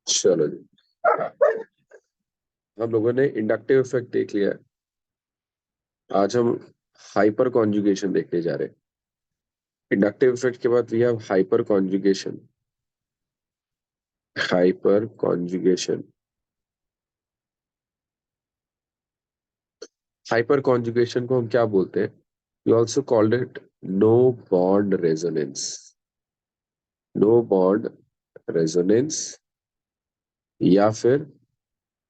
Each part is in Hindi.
चलो जी, हम लोगों ने इंडक्टिव इफेक्ट देख लिया है। आज हम हाइपर कॉन्जुगेशन देखने जा रहे हैं। इंडक्टिव इफेक्ट के बाद we have hyper conjugation. Hyper conjugation, hyper conjugation को हम क्या बोलते हैं? You also called it no bond resonance. No bond resonance, या फिर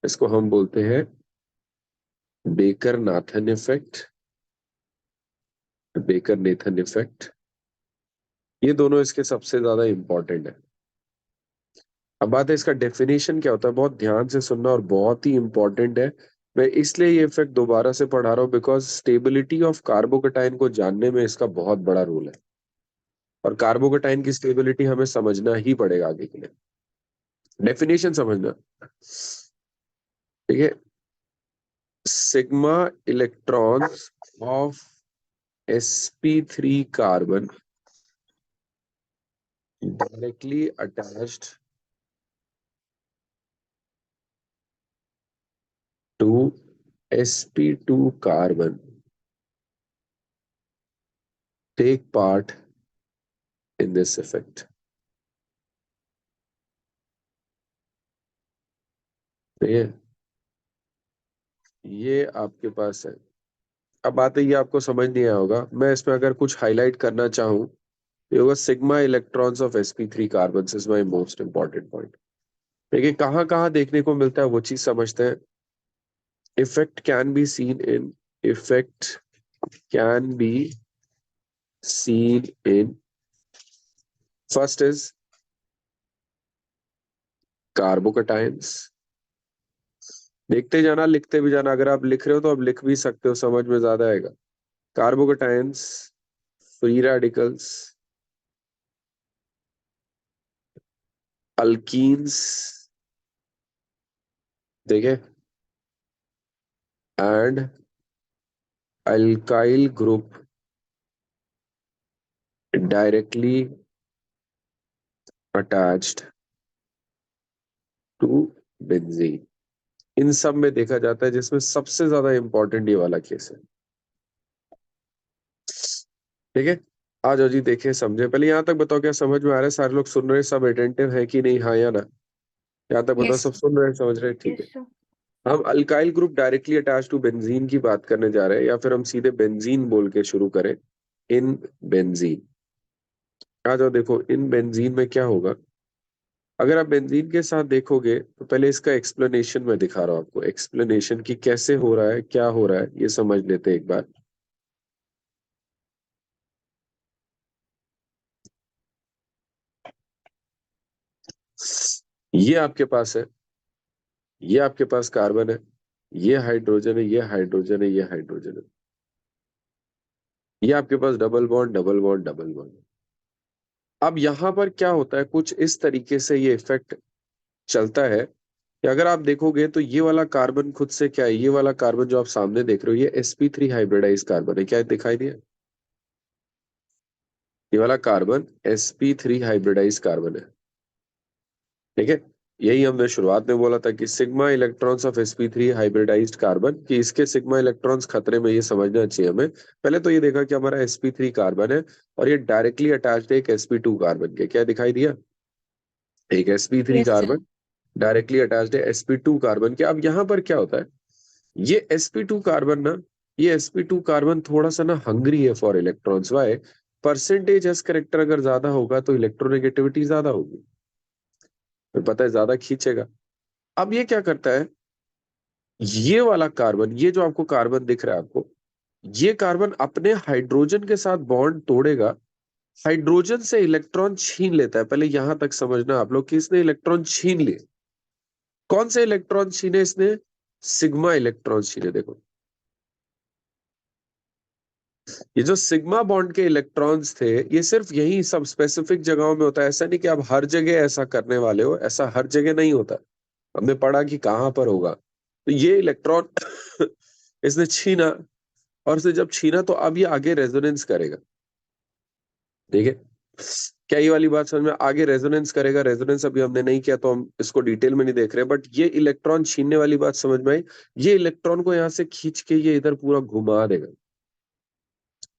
इसको हम बोलते हैं Baker Nathan effect. Baker Nathan effect, ये दोनों इसके सबसे ज्यादा इंपॉर्टेंट है। अब बात है इसका डेफिनेशन क्या होता है, बहुत ध्यान से सुनना और बहुत ही इंपॉर्टेंट है। मैं इसलिए ये इफेक्ट दोबारा से पढ़ा रहा हूँ बिकॉज स्टेबिलिटी ऑफ कार्बोकेटाइन को जानने में इसका बहुत बड़ा रोल है, और कार्बोकेटाइन की स्टेबिलिटी हमें समझना ही पड़ेगा आगे के लिए। डेफिनेशन समझना, ठीक है। Sigma electrons of sp3 carbon directly attached to sp2 carbon take part in this effect। ये आपके पास है। अब बात है, ये आपको समझ नहीं आया होगा, मैं इसमें अगर कुछ हाईलाइट करना चाहूँ तो ये होगा sigma electrons of sp3 carbon is my most important point. देखिए कहाँ कहाँ देखने को मिलता है वो चीज समझते हैं। Effect can be seen in, effect can be seen in, first is carbocations. देखते जाना, लिखते भी जाना, अगर आप लिख रहे हो तो आप लिख भी सकते हो, समझ में ज्यादा आएगा। कार्बोकेटाइंस, फ्री रेडिकल्स, अल्कीन्स, देखे, and alkyl group directly attached to benzene. इन सब में देखा जाता है, जिसमें सबसे ज्यादा इंपॉर्टेंट ये वाला केस है। ठीक है, आ जाओ जी, देखें समझे। पहले यहाँ तक बताओ, क्या समझ में आ रहा है? सारे लोग सुन रहे हैं, सब अटेंटिव है कि नहीं, हाँ या ना? यहाँ तक बताओ, यस सब सुन रहे हैं, समझ रहे हैं? ठीक है। Yes sir. हम alkyl group directly attach to benzene की बात करने जा रहे हैं, या फिर हम सीधे बेंजीन बोल के शुरू करें। इन बेंजीन, आ जाओ देखो इन बेंजीन में क्या होगा। अगर आप बेंजीन के साथ देखोगे तो पहले इसका एक्सप्लेनेशन मैं दिखा रहा हूं आपको, एक्सप्लेनेशन की कैसे हो रहा है, क्या हो रहा है, ये समझ लेते हैं एक बार। ये आपके पास है, ये आपके पास कार्बन है, ये हाइड्रोजन है, ये हाइड्रोजन है, ये हाइड्रोजन है। ये आपके पास double bond, double bond, double bond. अब यहां पर क्या होता है, कुछ इस तरीके से ये इफेक्ट चलता है कि अगर आप देखोगे तो ये वाला कार्बन खुद से क्या है, ये वाला कार्बन जो आप सामने देख रहे हो, ये sp3 हाइब्रिडाइज कार्बन है। क्या दिखाई दिया? ये वाला कार्बन sp3 हाइब्रिडाइज कार्बन है। ठीक है, यही हमने शुरुआत में बोला था कि sigma electrons of sp3 hybridised carbon, कि इसके सिग्मा इलेक्ट्रॉन्स खतरे में, ये समझना चाहिए हमें। पहले तो ये देखा कि हमारा sp3 कार्बन है और ये डायरेक्टली अटैच्ड है एक sp2 कार्बन के। क्या दिखाई दिया? एक sp3 yes sir. Carbon directly attached है sp2 कार्बन के। अब यहां पर क्या होता है, ये sp2 कार्बन ना, ये sp2 कार्बन थोड़ा सा ना हंग्री है for electrons. Why? Percentage s character अगर ज्यादा होगा तो इलेक्ट्रोनेगेटिविटी ज्यादा होगी, फिर पता है ज्यादा खींचेगा। अब ये क्या करता है, ये वाला कार्बन, ये जो आपको कार्बन दिख रहा है आपको, ये कार्बन अपने हाइड्रोजन के साथ बॉन्ड तोड़ेगा, हाइड्रोजन से इलेक्ट्रॉन छीन लेता है। पहले यहां तक समझना आप लोग कि इसने इलेक्ट्रॉन छीन लिए। कौन से इलेक्ट्रॉन छीने इसने? सिग्मा इलेक्ट्रॉन छीने। देखो, ये जो सिग्मा बॉन्ड के इलेक्ट्रॉन्स थे, ये सिर्फ यही सब स्पेसिफिक जगहों में होता है। ऐसा नहीं कि आप हर जगह ऐसा करने वाले हो, ऐसा हर जगह नहीं होता। हमने पढ़ा कि कहां पर होगा। तो ये इलेक्ट्रॉन इसने छीना, और इसने जब छीना तो अब ये आगे रेजोनेंस करेगा। ठीक है, क्या ये वाली बात समझ में? आगे रेजोनेंस करेगा, रेजोनेंस अभी हमने नहीं किया तो हम इसको डिटेल में नहीं देख रहे, बट ये इलेक्ट्रॉन छीनने वाली बात समझ में आई। ये इलेक्ट्रॉन को यहाँ से खींच के ये इधर पूरा घुमा देगा,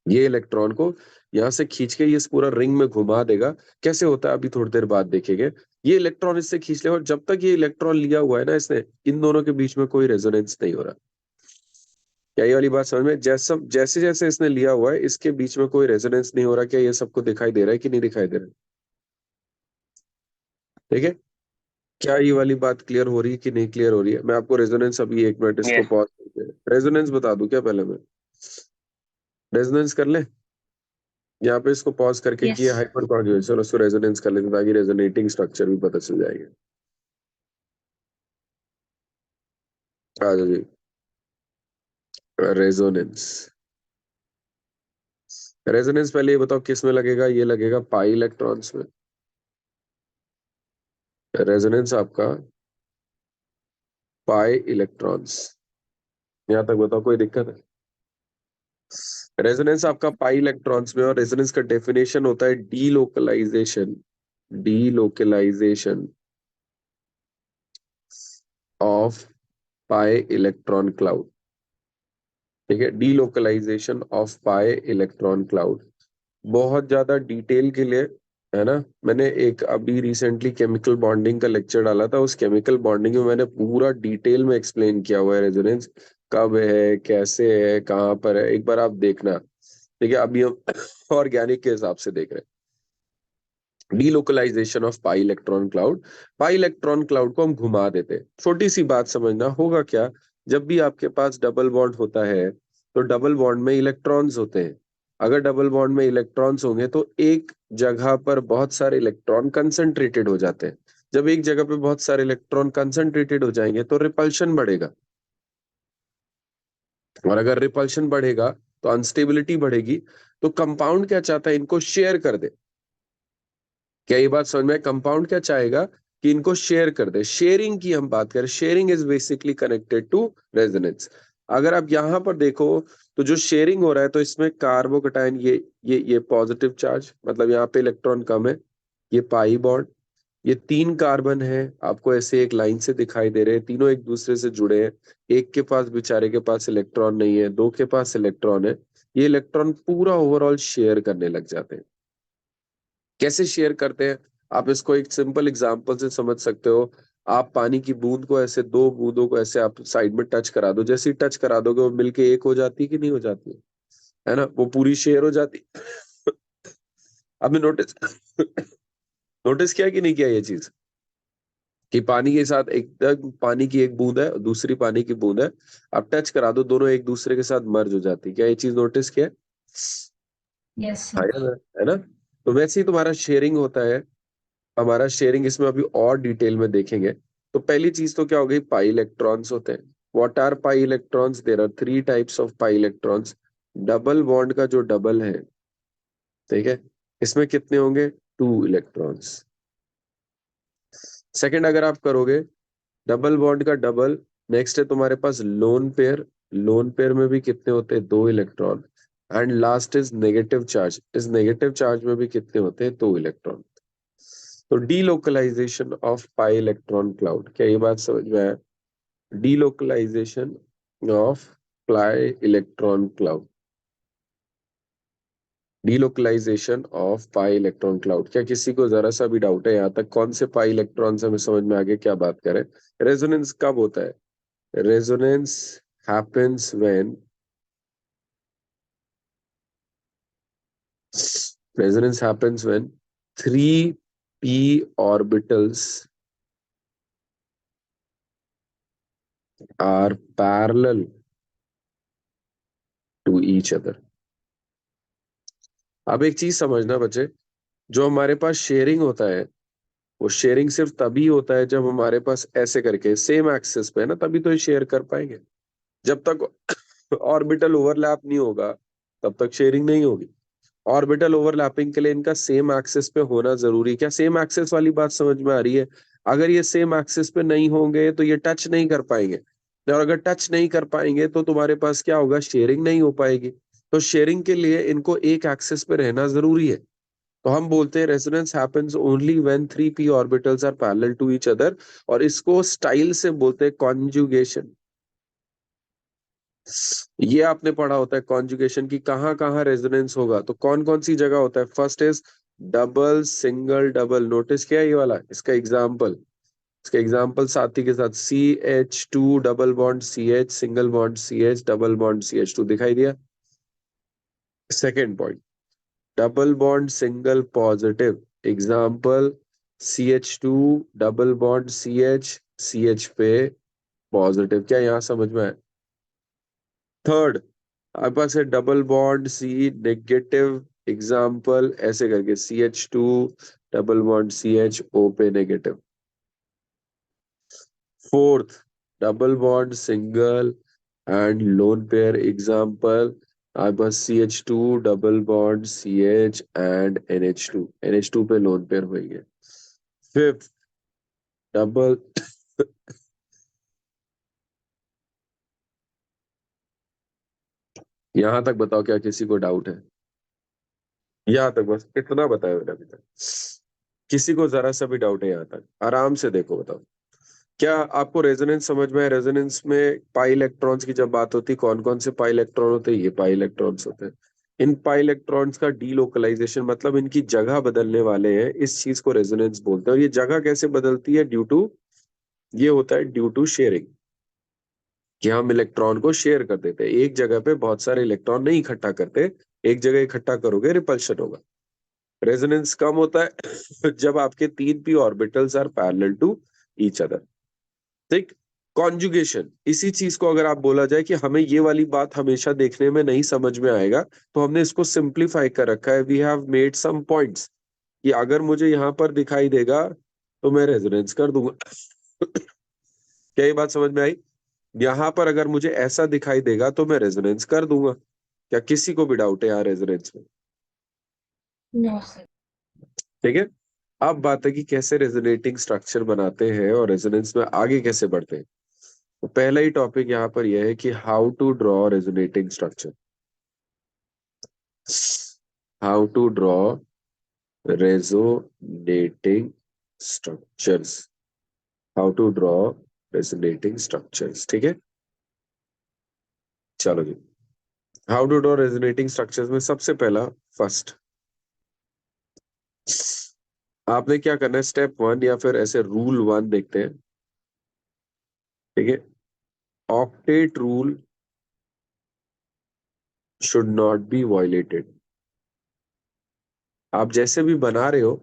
ये इलेक्ट्रॉन को यहाँ से खींच के ये इस पूरा रिंग में घुमा देगा। कैसे होता है अभी थोड़ी देर बाद देखेंगे। ये इलेक्ट्रॉन इससे खींच ले, और जब तक ये इलेक्ट्रॉन लिया हुआ है ना इसने, इन दोनों के बीच में कोई रेजोनेंस नहीं हो रहा। क्या ये वाली बात समझ में? जैसे जैसे जैसे इसने लिया हुआ है इसके बीच में कोई रेजोनेंस नहीं हो रहा। क्या ये सबको दिखाई दे रहा है कि नहीं दिखाई दे रहा है? ठीक है। क्या ये वाली बात क्लियर हो रही है कि नहीं क्लियर हो रही है? मैं आपको रेजोनेंस अभी 1 मिनट इसको यस। पॉज करके रेजोनेंस बता दूं क्या पहले मैं? रेजोनेंस कर ले यहाँ पे, इसको पॉज करके कि यस। ये हाइपर कॉन्जुगेशन, उसको रेजोनेंस कर लेते ताकि रेजोनेटिंग स्ट्रक्चर भी पता चल जाएगा। आ जाओ जी। रेजोनेंस, रेजोनेंस पहले ये बताओ किस में लगेगा? ये लगेगा पाई इलेक्ट्रॉन्स में। रेजोनेंस आपका पाई इलेक्ट्रॉन्स, यहाँ तक बताओ कोई दिक्कत है? रेजोनेंस आपका पाई इलेक्ट्रॉन्स में, और रेजोनेंस का डेफिनेशन होता है delocalization, delocalization of pi electron cloud. ठीक है, delocalization of pi electron cloud. बहुत ज्यादा डिटेल के लिए, है ना, मैंने एक अभी रिसेंटली केमिकल बॉन्डिंग का लेक्चर डाला था। उस केमिकल बॉन्डिंग में मैंने पूरा डिटेल में एक्सप्लेन किया हुआ है रेजोनेंस कब है, कैसे है, कहाँ पर है, एक बार आप देखना। ठीक है, अभी हम ऑर्गेनिक के हिसाब से देख रहे हैं delocalization of pi electron cloud. Pi electron cloud को हम घुमा देते हैं। छोटी सी बात समझना, होगा क्या, जब भी आपके पास डबल बॉन्ड होता है तो डबल बॉन्ड में इलेक्ट्रॉन्स होते हैं। अगर डबल बॉन्ड में इलेक्ट्रॉन्स होंगे तो एक जगह पर बहुत सारे इलेक्ट्रॉन कंसंट्रेटेड हो जाते हैं। जब एक जगह पे बहुत सारे इलेक्ट्रॉन कंसंट्रेटेड हो जाएंगे तो रिपल्शन बढ़ेगा, और अगर रिपल्शन बढ़ेगा तो अनस्टेबिलिटी बढ़ेगी। तो कंपाउंड क्या चाहता है? इनको शेयर कर दे। क्या ये बात समझ में? कंपाउंड क्या चाहेगा कि इनको शेयर कर दे। शेयरिंग की हम बात करें, sharing is basically connected to resonance. अगर आप यहां पर देखो तो जो शेयरिंग हो रहा है तो इसमें कार्बोकटायन, ये पॉजिटिव चार्ज, मतलब यहाँ पे इलेक्ट्रॉन कम है। ये पाई बॉन्ड, ये 3 कार्बन है, आपको ऐसे एक लाइन से दिखाई दे रहे हैं, तीनों एक दूसरे से जुड़े हैं। एक के पास, बेचारे के पास इलेक्ट्रॉन नहीं है, दो के पास इलेक्ट्रॉन है। ये इलेक्ट्रॉन पूरा ओवरऑल शेयर करने लग जाते हैं। कैसे शेयर करते हैं? आप इसको एक सिंपल एग्जांपल से समझ सकते हो। आप पानी की बूंद को ऐसे, 2 बूंदों को ऐसे आप साइड में टच करा दो, जैसे ही टच करा दोगे वो मिलके एक हो जाती है कि नहीं हो जाती है ना, वो पूरी शेयर हो जाती है। आपने नोटिस नोटिस किया कि नहीं किया ये चीज, कि पानी के साथ एकदम पानी की एक बूंद है और दूसरी पानी की बूंद है, आप टच करा दो, दोनों एक दूसरे के साथ मर्ज हो जाती है। क्या ये चीज नोटिस किया है? यस हाँ सर। यार, है ना? तो वैसे ही तुम्हारा शेयरिंग होता है। हमारा शेयरिंग इसमें अभी और डिटेल में देखेंगे। तो पहली चीज तो क्या हो गई, पाई इलेक्ट्रॉन्स होते हैं। What are pi electrons? There are 3 types of pi electrons. Double bond का जो डबल है, ठीक है, इसमें कितने होंगे? 2 इलेक्ट्रॉन्स। सेकंड अगर आप करोगे डबल बॉन्ड का डबल, नेक्स्ट है तुम्हारे पास लोन पेयर। लोन पेयर में भी कितने होते हैं? 2 electron. And last is negative charge. इस नेगेटिव चार्ज में भी कितने होते हैं? 2 इलेक्ट्रॉन। तो delocalization of pi electron cloud, क्या ये बात समझ में आया? Delocalization of pi electron cloud, delocalization of pi electron cloud. क्या किसी को जरा सा भी डाउट है यहाँ तक? कौन से पाई इलेक्ट्रॉन से हमें समझ में आगे क्या बात करें? रेजोनेंस कब होता है? Resonance happens when, resonance happens when 3p orbitals are parallel to each other। अब एक चीज समझना बच्चे, जो हमारे पास शेयरिंग होता है, वो शेयरिंग सिर्फ तभी होता है जब हमारे पास ऐसे करके सेम एक्सिस पे है ना, तभी तो ये शेयर कर पाएंगे। जब तक ऑर्बिटल ओवरलैप नहीं होगा तब तक शेयरिंग नहीं होगी। ऑर्बिटल ओवरलैपिंग के लिए इनका सेम एक्सिस पे होना जरूरी। क्या सेम एक्सिस वाली बात समझ में आ रही है? अगर ये सेम एक्सिस पे नहीं होंगे तो ये टच नहीं कर पाएंगे, और अगर टच नहीं कर पाएंगे तो तुम्हारे पास क्या होगा? शेयरिंग नहीं हो पाएगी। तो शेयरिंग के लिए इनको एक एक्सिस पे रहना जरूरी है। तो हम बोलते हैं resonance happens only when 3p orbitals are parallel to each other, और इसको स्टाइल से बोलते हैं कॉन्जुगेशन। ये आपने पढ़ा होता है कॉन्जुगेशन की कहाँ कहाँ रेजोनेंस होगा, तो कौन कौन सी जगह होता है। First is double single double, notice किया ये वाला, इसका एग्जाम्पल साथी के साथ, CH2 double bond CH, single bond CH, double bond CH2, दिखाई दिया। Second point, double bond single positive, example CH2 double bond CH पे पॉजिटिव, क्या यहाँ समझ में आया। थर्ड, आपके पास है double bond C negative, example ऐसे करके CH2 double bond CH O पे negative. Fourth, double bond single and lone pair, example आपके पास CH2 double bond CH and NH2 पे लोन पेयर होंगे। फिफ्थ, डबल यहां तक बताओ क्या किसी को डाउट है। यहां तक बस इतना बताया मैंने अभी तक, किसी को जरा सा भी डाउट है यहाँ तक, आराम से देखो बताओ। क्या आपको रेजोनेंस समझ में है। रेजोनेंस में पाई इलेक्ट्रॉन्स की जब बात होती है, कौन कौन से पाई इलेक्ट्रॉन होते हैं, ये पाई इलेक्ट्रॉन्स होते हैं। इन पाई इलेक्ट्रॉन्स का डीलोकलाइजेशन मतलब इनकी जगह बदलने वाले हैं, इस चीज को रेजोनेंस बोलते हैं। और ये जगह कैसे बदलती है, ड्यू टू, ये होता है ड्यू टू शेयरिंग, कि हम इलेक्ट्रॉन को शेयर कर देते हैं। एक जगह पे बहुत सारे इलेक्ट्रॉन नहीं इकट्ठा करते, एक जगह इकट्ठा करोगे रिपल्शन होगा। रेजोनेंस कम होता है जब आपके 3p orbitals are parallel to each other. ठीक। कॉन्जुगेशन, इसी चीज को अगर आप बोला जाए कि हमें ये वाली बात हमेशा देखने में नहीं समझ में आएगा, तो हमने इसको सिंप्लीफाई कर रखा है। We have made some points कि अगर मुझे यहाँ पर दिखाई देगा तो मैं रेजोनेंस कर दूंगा क्या ये बात समझ में आई। यहाँ पर अगर मुझे ऐसा दिखाई देगा तो मैं रेजोनेंस कर दूंगा। क्या किसी को भी डाउट है यहाँ रेजोनेंस में। No, sir. ठीक है। अब बात है कि कैसे रेजोनेटिंग स्ट्रक्चर बनाते हैं और रेजोनेंस में आगे कैसे बढ़ते हैं। तो पहला ही टॉपिक यहाँ पर यह है कि how to draw resonating structure. How to draw resonating structures. How to draw resonating structures, ठीक है। चलो जी, how to draw resonating structures में सबसे पहला, फर्स्ट आपने क्या करना है, स्टेप 1 या फिर ऐसे रूल 1 देखते हैं। ठीक है। Octet rule should not be violated. आप जैसे भी बना रहे हो,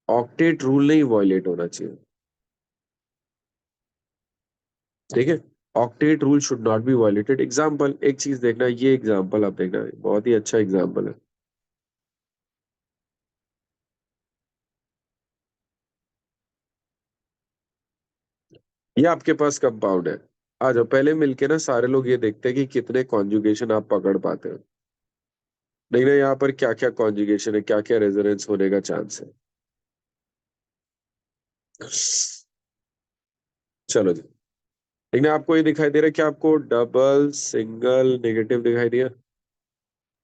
ऑक्टेट रूल नहीं वायलेट होना चाहिए। ठीक है। Octet rule should not be violated. Example, एक चीज देखना, ये एग्जाम्पल आप देखना, बहुत ही अच्छा एग्जाम्पल है। ये आपके पास कंपाउंड है। आ जाओ पहले मिलके ना सारे लोग ये देखते हैं कि कितने कॉन्जुगेशन आप पकड़ पाते हो। नहीं ना, यहाँ पर क्या क्या कॉन्जुगेशन है, क्या क्या रेजोनेंस होने का चांस है। चलो जी। लेकिन आपको ये दिखाई दे रहा है कि आपको डबल सिंगल नेगेटिव दिखाई दिया,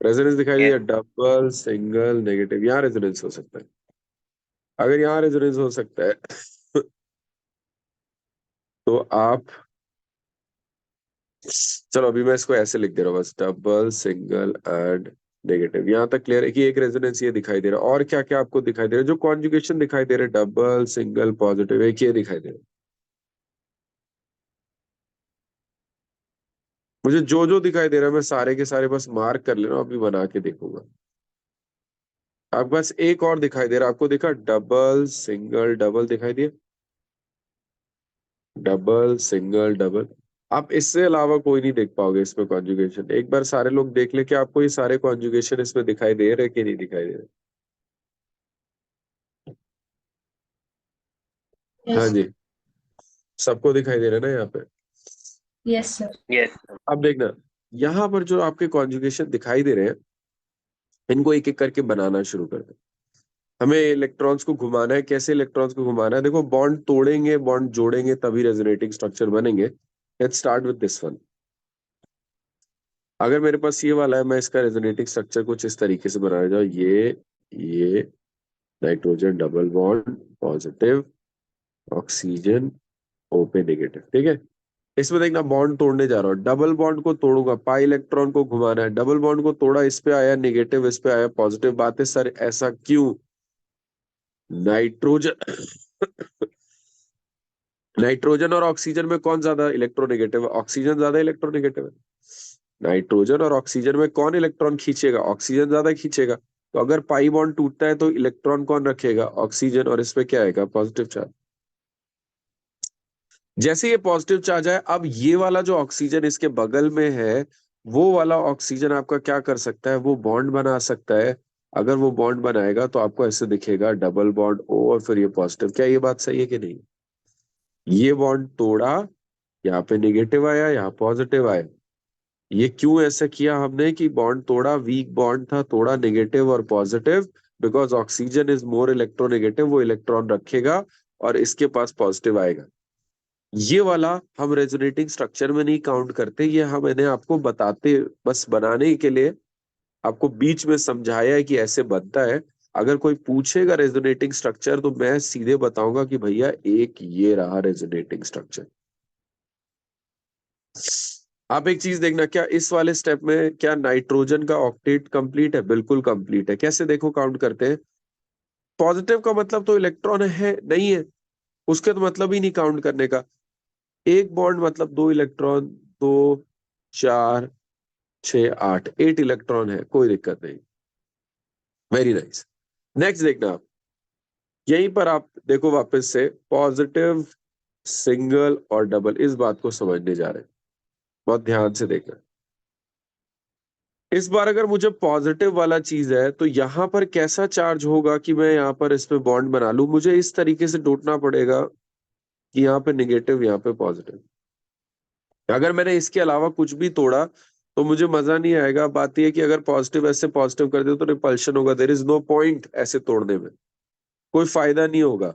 रेजोनेंस दिखाई दिया, डबल सिंगल नेगेटिव, यहाँ रेजोनेंस हो सकता है। अगर यहाँ रेजोनेंस हो सकता है तो आप, चलो अभी मैं इसको ऐसे लिख दे रहा हूँ बस, डबल सिंगल एंड नेगेटिव। यहाँ तक क्लियर है कि एक रेजोनेंस ये दिखाई दे रहा है, और क्या क्या आपको दिखाई दे रहा है, जो कॉन्जुगेशन दिखाई दे रहे, डबल सिंगल पॉजिटिव, एक ये दिखाई दे रहा है। मुझे जो जो दिखाई दे रहा है मैं सारे के सारे बस मार्क कर ले रहा हूँ, अभी बना के देखूंगा। आपके पास एक और दिखाई दे रहा है, आपको दिखा डबल सिंगल डबल दिखाई दिया, डबल सिंगल डबल। आप इससे अलावा कोई नहीं देख पाओगे इसमें कॉन्जुगेशन। एक बार सारे लोग देख ले कि आपको ये सारे कॉन्जुगेशन इसमें दिखाई दे रहे कि नहीं दिखाई दे रहे। हाँ Yes. जी, सबको दिखाई दे रहा है ना यहाँ पे। Yes, sir. यस। अब देखना, यहाँ पर जो आपके कॉन्जुगेशन दिखाई दे रहे हैं, इनको एक एक करके बनाना शुरू कर दो। हमें इलेक्ट्रॉन्स को घुमाना है। कैसे इलेक्ट्रॉन्स को घुमाना है, देखो बॉन्ड तोड़ेंगे बॉन्ड जोड़ेंगे तभी रेजोनेटिंग स्ट्रक्चर बनेंगे। Let's start with this one. अगर मेरे पास ये वाला है, मैं इसका रेजोनेटिंग स्ट्रक्चर कुछ इस तरीके से बनाने जाऊँ, ये ये nitrogen double bond positive, oxygen ओपे नेगेटिव, ठीक है। इसमें देखना बॉन्ड तोड़ने जा रहा हूँ, डबल बॉन्ड को तोड़ूंगा, पाई इलेक्ट्रॉन को घुमाना है, डबल बॉन्ड को तोड़ा, इस पे आया नेगेटिव, इस पे आया पॉजिटिव। बात है सर ऐसा क्यों? नाइट्रोजन नाइट्रोजन और ऑक्सीजन में कौन ज्यादा इलेक्ट्रोनेगेटिव है? ऑक्सीजन ज्यादा इलेक्ट्रोनेगेटिव है। नाइट्रोजन और ऑक्सीजन में कौन इलेक्ट्रॉन खींचेगा? ऑक्सीजन ज्यादा खींचेगा। तो अगर पाई बॉन्ड टूटता है तो इलेक्ट्रॉन कौन रखेगा? ऑक्सीजन, और इस पे क्या आएगा? Positive charge. जैसे ये पॉजिटिव चार्ज है, अब ये वाला जो ऑक्सीजन इसके बगल में है, वो वाला ऑक्सीजन आपका क्या कर सकता है? वो बॉन्ड बना सकता है। अगर वो बॉन्ड बनाएगा तो आपको ऐसे दिखेगा, डबल बॉन्ड ओ और फिर ये पॉजिटिव। क्या ये बात सही है कि नहीं? ये बॉन्ड तोड़ा, यहाँ पे नेगेटिव आया, यहाँ पॉजिटिव आया। ये क्यों ऐसा किया हमने कि बॉन्ड तोड़ा? वीक बॉन्ड था, तोड़ा नेगेटिव और positive, because oxygen is more electronegative, वो इलेक्ट्रॉन रखेगा और इसके पास पॉजिटिव आएगा। ये वाला हम रेजोनेटिंग स्ट्रक्चर में नहीं काउंट करते, ये हम मैंने आपको बताते बस बनाने के लिए आपको बीच में समझाया है कि ऐसे बनता है। अगर कोई पूछेगा रेजोनेटिंग स्ट्रक्चर तो मैं सीधे बताऊंगा कि भैया एक ये रहा रेजोनेटिंग स्ट्रक्चर। आप एक चीज देखना, क्या इस वाले स्टेप में क्या नाइट्रोजन का ऑक्टेट कंप्लीट है? बिल्कुल कंप्लीट है। कैसे देखो काउंट करते हैं? पॉजिटिव का मतलब तो इलेक्ट्रॉन है नहीं है, उसके तो मतलब ही नहीं काउंट करने का। एक बॉन्ड मतलब दो इलेक्ट्रॉन, दो, चार, छह, आठ, 8 इलेक्ट्रॉन है, कोई दिक्कत नहीं। Very nice. नेक्स्ट देखना आप, यहीं पर आप देखो वापस से पॉजिटिव, सिंगल और डबल, इस बात को समझने जा रहे हैं। बहुत ध्यान से देखना। इस बार अगर मुझे पॉजिटिव वाला चीज है तो यहां पर कैसा चार्ज होगा कि मैं यहाँ पर इसमें बॉन्ड बना लूं? मुझे इस तरीके से टूटना पड़ेगा कि यहाँ पे नेगेटिव, यहाँ पे पॉजिटिव। अगर मैंने इसके अलावा कुछ भी तोड़ा तो मुझे मजा नहीं आएगा। बात यह है कि अगर पॉजिटिव ऐसे पॉजिटिव कर दे तो रिपल्शन होगा, देयर इज नो पॉइंट ऐसे तोड़ने में, कोई फायदा नहीं होगा।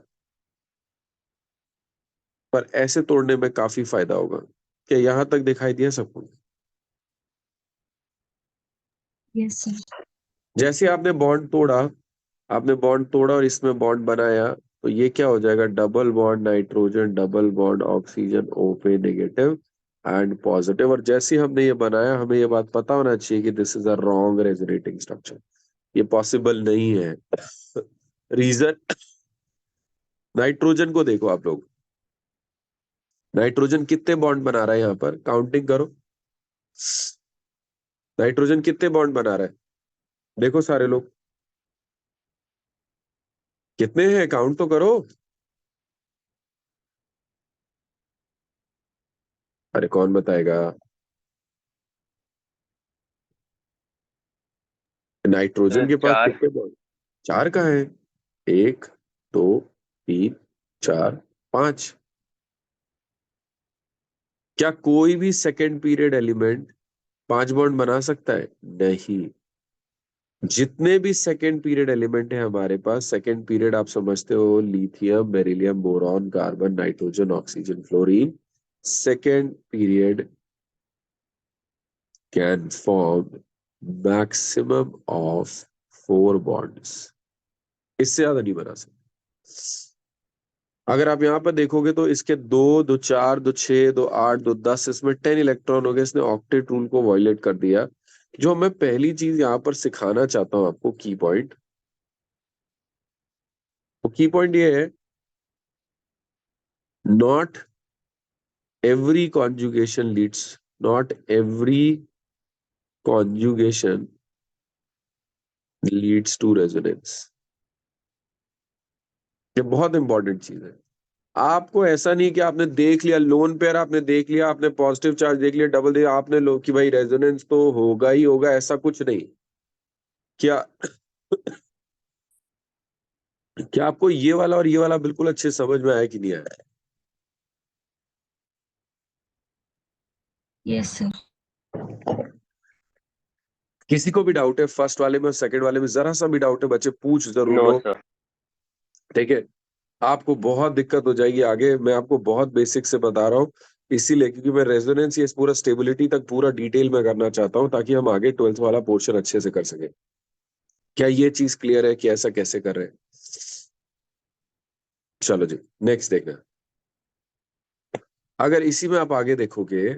पर ऐसे तोड़ने में काफी फायदा होगा। क्या यहां तक दिखाई दिया सबको? Yes, sir. जैसे आपने बॉन्ड तोड़ा, आपने बॉन्ड तोड़ा और इसमें बॉन्ड बनाया, तो ये क्या हो जाएगा? Double bond nitrogen, double bond oxygen, O पे नेगेटिव एंड पॉजिटिव। और जैसे ही हमने ये बनाया, हमें ये बात पता होना चाहिए कि this is a wrong resonating structure, ये पॉसिबल नहीं है। रीजन, नाइट्रोजन को देखो आप लोग, नाइट्रोजन कितने बॉन्ड बना रहा है? यहाँ पर काउंटिंग करो, नाइट्रोजन कितने बॉन्ड बना रहा है? देखो सारे लोग, कितने हैं? काउंट तो करो। अरे कौन बताएगा? नाइट्रोजन के पास चार। कितने बॉन्ड? चार कहाँ है? एक, दो, तीन, चार, पांच। क्या कोई भी सेकेंड पीरियड एलिमेंट पांच बॉन्ड बना सकता है? नहीं। जितने भी सेकेंड पीरियड एलिमेंट है हमारे पास, सेकेंड पीरियड आप समझते हो, lithium, beryllium, boron, carbon, nitrogen, oxygen, fluorine, second period can form maximum of 4 bonds, इससे ज्यादा नहीं बना सकते। अगर आप यहाँ पर देखोगे तो इसके दो, दो चार, दो छह, दो आठ, दो 10, इसमें 10 इलेक्ट्रॉन हो गए। इसने ऑक्टेट रूल को वायलेट कर दिया। जो मैं पहली चीज यहाँ पर सिखाना चाहता हूँ आपको, की पॉइंट, वो की पॉइंट ये है, not every conjugation leads, not every conjugation leads to resonance. ये बहुत इंपॉर्टेंट चीज है। आपको ऐसा नहीं कि आपने देख लिया लोन पेयर, आपने देख लिया, आपने पॉजिटिव चार्ज देख लिया, डबल दिया, आपने लो कि भाई रेजोनेंस तो होगा ही होगा, ऐसा कुछ नहीं। क्या क्या आपको ये वाला और ये वाला बिल्कुल अच्छे से समझ में आया कि नहीं आया? Yes, sir. किसी को भी डाउट है फर्स्ट वाले में और सेकंड वाले में? जरा सा भी डाउट है बच्चे, पूछ जरूर नो लो, सर। ठीक है। आपको बहुत दिक्कत हो जाएगी आगे, मैं आपको बहुत बेसिक से बता रहा हूँ, इसीलिए क्योंकि मैं रेजोनेंस ये पूरा स्टेबिलिटी तक पूरा डिटेल में करना चाहता हूँ ताकि हम आगे 12th वाला पोर्शन अच्छे से कर सके। क्या ये चीज क्लियर है कि ऐसा कैसे कर रहे हैं? चलो जी, नेक्स्ट देखना। अगर इसी में आप आगे देखोगे,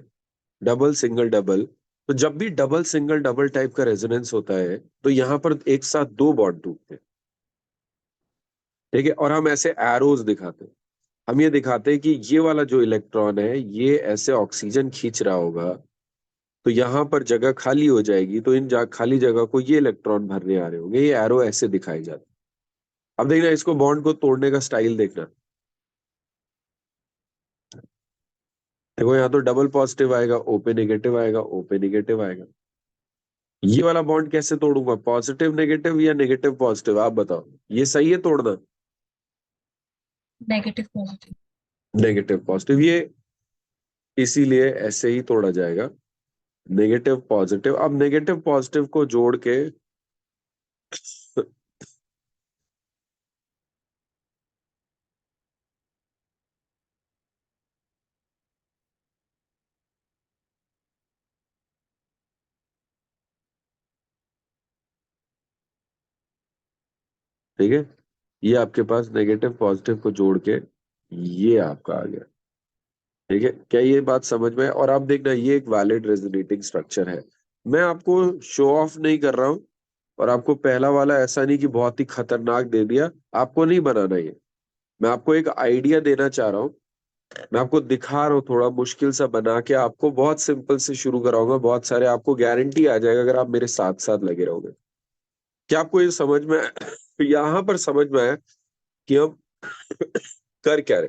डबल सिंगल डबल, तो जब भी डबल सिंगल डबल टाइप का रेजोनेंस होता है तो यहां पर एक साथ दो बॉन्ड टूटते हैं, ठीक है। और हम ऐसे एरोज दिखाते हैं, हम ये दिखाते हैं कि ये वाला जो इलेक्ट्रॉन है ये ऐसे ऑक्सीजन खींच रहा होगा, तो यहाँ पर जगह खाली हो जाएगी, तो इन खाली जगह को ये इलेक्ट्रॉन भरने आ रहे होंगे, ये एरो ऐसे दिखाए जाते हैं। अब देखना इसको, बॉन्ड को तोड़ने का स्टाइल देखना। देखो यहाँ तो डबल पॉजिटिव आएगा, ओ पे नेगेटिव आएगा, ओ पे नेगेटिव आएगा। ये वाला बॉन्ड कैसे तोड़ूंगा, पॉजिटिव नेगेटिव या नेगेटिव पॉजिटिव, आप बताओ, ये सही है तोड़ना? Negative positive. नेगेटिव पॉजिटिव, ये इसीलिए ऐसे ही तोड़ा जाएगा, नेगेटिव पॉजिटिव। अब नेगेटिव पॉजिटिव को जोड़ के ठीक है, ये आपके पास नेगेटिव पॉजिटिव को जोड़ के ये आपका आ गया, ठीक है। क्या ये बात समझ में है? और आप देखना ये एक वैलिड रेजोनेटिंग स्ट्रक्चर है। मैं आपको शो ऑफ नहीं कर रहा हूं, और आपको पहला वाला ऐसा नहीं कि बहुत ही खतरनाक दे दिया, आपको नहीं बनाना ये। मैं आपको एक आइडिया देना चाह रहा हूँ, मैं आपको दिखा रहा हूँ, थोड़ा मुश्किल सा बना के आपको बहुत सिंपल से शुरू कराऊंगा, बहुत सारे आपको गारंटी आ जाएगा अगर आप मेरे साथ साथ लगे रहोगे। क्या आपको ये समझ में यहाँ पर समझ में आया कि हम कर क्या रहे?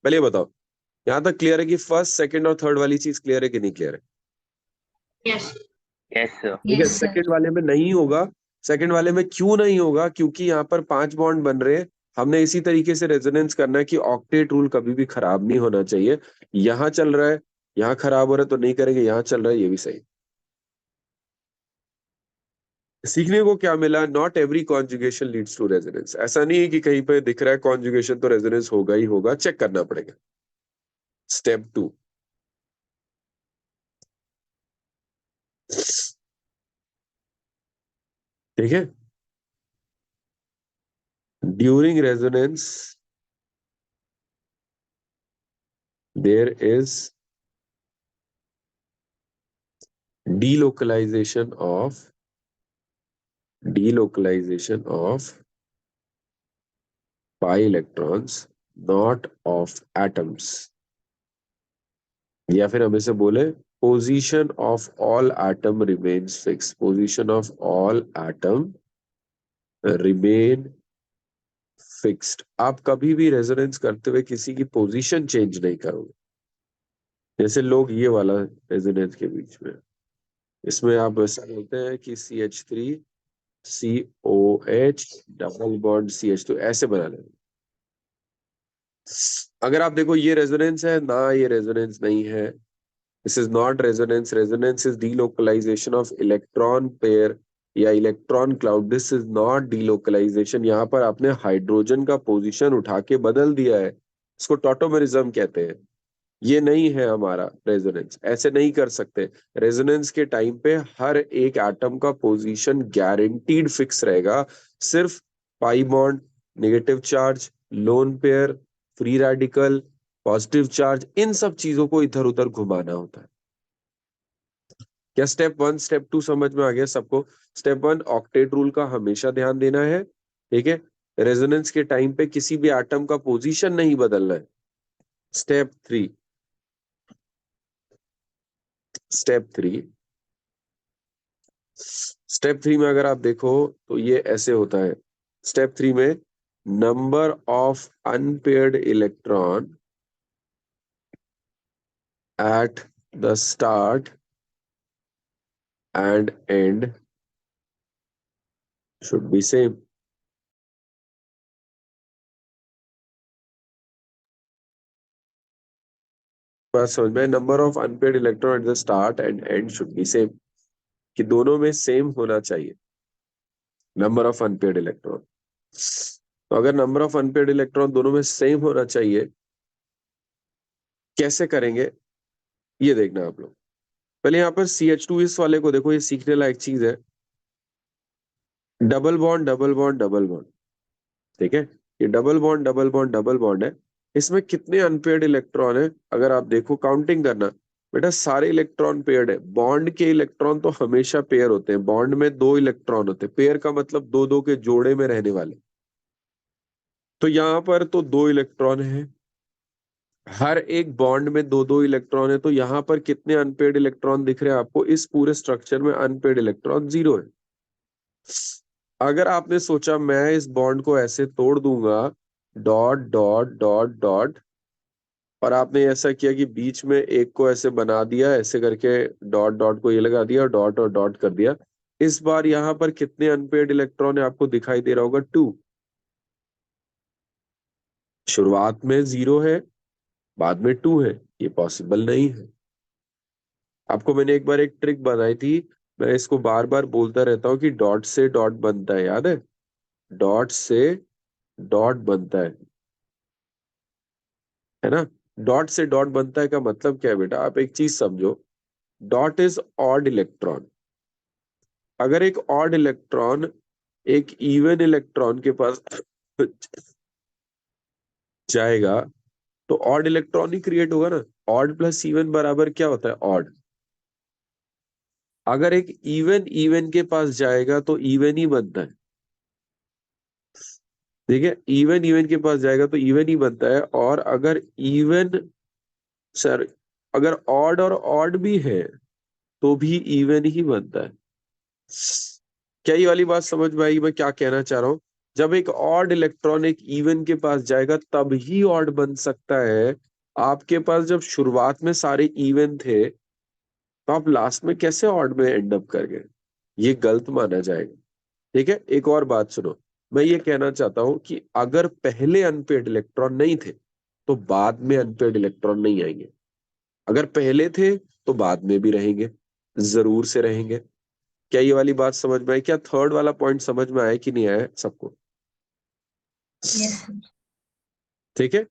पहले ये बताओ, यहाँ तक क्लियर है कि फर्स्ट सेकंड और थर्ड वाली चीज क्लियर है कि नहीं क्लियर है? यस। Yes sir. ठीक है, यस सर। सेकंड वाले में नहीं होगा। सेकंड वाले में क्यों नहीं होगा? क्योंकि यहाँ पर 5 बॉन्ड बन रहे हैं। हमने इसी तरीके से रेजोनेंस करना है कि ऑक्टेट रूल कभी भी खराब नहीं होना चाहिए। यहाँ चल रहा है, यहाँ खराब हो रहा है तो नहीं करेंगे, यहाँ चल रहा है ये भी सही। सीखने को क्या मिला? Not every conjugation leads to resonance. ऐसा नहीं है कि कहीं पे दिख रहा है कॉन्जुगेशन तो रेजोनेंस होगा ही होगा, चेक करना पड़ेगा। स्टेप 2, ठीक है। During resonance there is delocalization of delocalization of pi electrons, not of atoms। या फिर हम इसे बोले position of all atom remains fix, position of all atom remain fixed. आप कभी भी रेजोनेंस करते हुए किसी की पोजीशन चेंज नहीं करोगे। जैसे लोग ये वाला रेजोनेंस के बीच में, इसमें आप ऐसा बोलते हैं कि CH3COH डबल बॉन्ड CH, तो ऐसे बना लेंगे। अगर आप देखो ये रेजोनेंस है ना, ये रेजोनेंस नहीं है, this is not resonance. Resonance is delocalization of electron pair या electron cloud, this is not delocalization. यहाँ पर आपने हाइड्रोजन का पोजीशन उठा के बदल दिया है, इसको टॉटोमेरिज्म कहते हैं। ये नहीं है हमारा रेजोनेंस, ऐसे नहीं कर सकते। रेजोनेंस के टाइम पे हर एक एटम का पोजीशन गारंटीड फिक्स रहेगा। सिर्फ pi bond, negative charge, lone pair, free radical, positive charge, इन सब चीजों को इधर उधर घुमाना होता है। क्या स्टेप 1 स्टेप 2 समझ में आ गया सबको? स्टेप 1 ऑक्टेट रूल का हमेशा ध्यान देना है, ठीक है। रेजोनेंस के टाइम पे किसी भी एटम का पोजीशन नहीं बदलना है। स्टेप 3, स्टेप 3, स्टेप 3 में अगर आप देखो तो ये ऐसे होता है। स्टेप 3 में number of unpaired electron at the start and and should be same. बात समझ में? Number of unpaired electron at the start and and should be same, कि दोनों में सेम होना चाहिए नंबर ऑफ अनपेयर्ड इलेक्ट्रॉन। तो अगर नंबर ऑफ अनपेयर्ड इलेक्ट्रॉन दोनों में सेम होना चाहिए, कैसे करेंगे ये देखना आप लोग। पहले यहाँ पर CH2 इस वाले को देखो, ये सीखने लायक चीज है। Double bond double bond double bond, ठीक है। ये double bond double bond double bond है। इसमें कितने अनपेयर्ड इलेक्ट्रॉन है अगर आप देखो, काउंटिंग करना बेटा। सारे इलेक्ट्रॉन पेयर्ड है। बॉन्ड के इलेक्ट्रॉन तो हमेशा पेयर होते हैं। बॉन्ड में दो इलेक्ट्रॉन होते हैं। पेयर का मतलब दो दो के जोड़े में रहने वाले। तो यहाँ पर तो दो इलेक्ट्रॉन है। हर एक बॉन्ड में दो दो इलेक्ट्रॉन है। तो यहाँ पर कितने अनपेयर्ड इलेक्ट्रॉन दिख रहे हैं आपको? इस पूरे स्ट्रक्चर में अनपेयर्ड इलेक्ट्रॉन 0 है। अगर आपने सोचा मैं इस बॉन्ड को ऐसे तोड़ दूंगा, डॉट डॉट डॉट डॉट, और आपने ऐसा किया कि बीच में एक को ऐसे बना दिया, ऐसे करके डॉट डॉट को ये लगा दिया और डॉट और डॉट कर दिया। इस बार यहाँ पर कितने अनपेयर्ड इलेक्ट्रॉन है आपको दिखाई दे रहा होगा? 2। शुरुआत में 0 है, बाद में 2 है। ये पॉसिबल नहीं है। आपको मैंने एक बार एक ट्रिक बताई थी, मैं इसको बार बार बोलता रहता हूँ कि डॉट से डॉट बनता है, याद है? डॉट से डॉट बनता है ना? डॉट से डॉट बनता है का मतलब क्या है बेटा? आप एक चीज समझो, डॉट इज ऑड इलेक्ट्रॉन। अगर एक ऑड इलेक्ट्रॉन एक इवन इलेक्ट्रॉन के पास जाएगा तो ऑड इलेक्ट्रॉन ही क्रिएट होगा ना। ऑड प्लस इवन बराबर क्या होता है? ऑड। अगर एक इवन इवन के पास जाएगा तो इवन ही बनता है। ठीक है, इवन इवन के पास जाएगा तो इवन ही बनता है। और अगर इवन, सर, अगर ऑड और ऑड भी है तो भी इवन ही बनता है। क्या ये वाली बात समझ में आई मैं क्या कहना चाह रहा हूं? जब एक ऑड इलेक्ट्रॉन एक इवन के पास जाएगा तब ही ऑड बन सकता है। आपके पास जब शुरुआत में सारे इवन थे तो आप लास्ट में कैसे ऑड में एंड अप कर गए? ये गलत माना जाएगा। ठीक है, एक और बात सुनो। मैं ये कहना चाहता हूं कि अगर पहले अनपेड इलेक्ट्रॉन नहीं थे तो बाद में अनपेड इलेक्ट्रॉन नहीं आएंगे। अगर पहले थे तो बाद में भी रहेंगे, जरूर से रहेंगे। क्या ये वाली बात समझ में आई? क्या थर्ड वाला पॉइंट समझ में आया कि नहीं आया सबको? Yes, sir. ठीक है।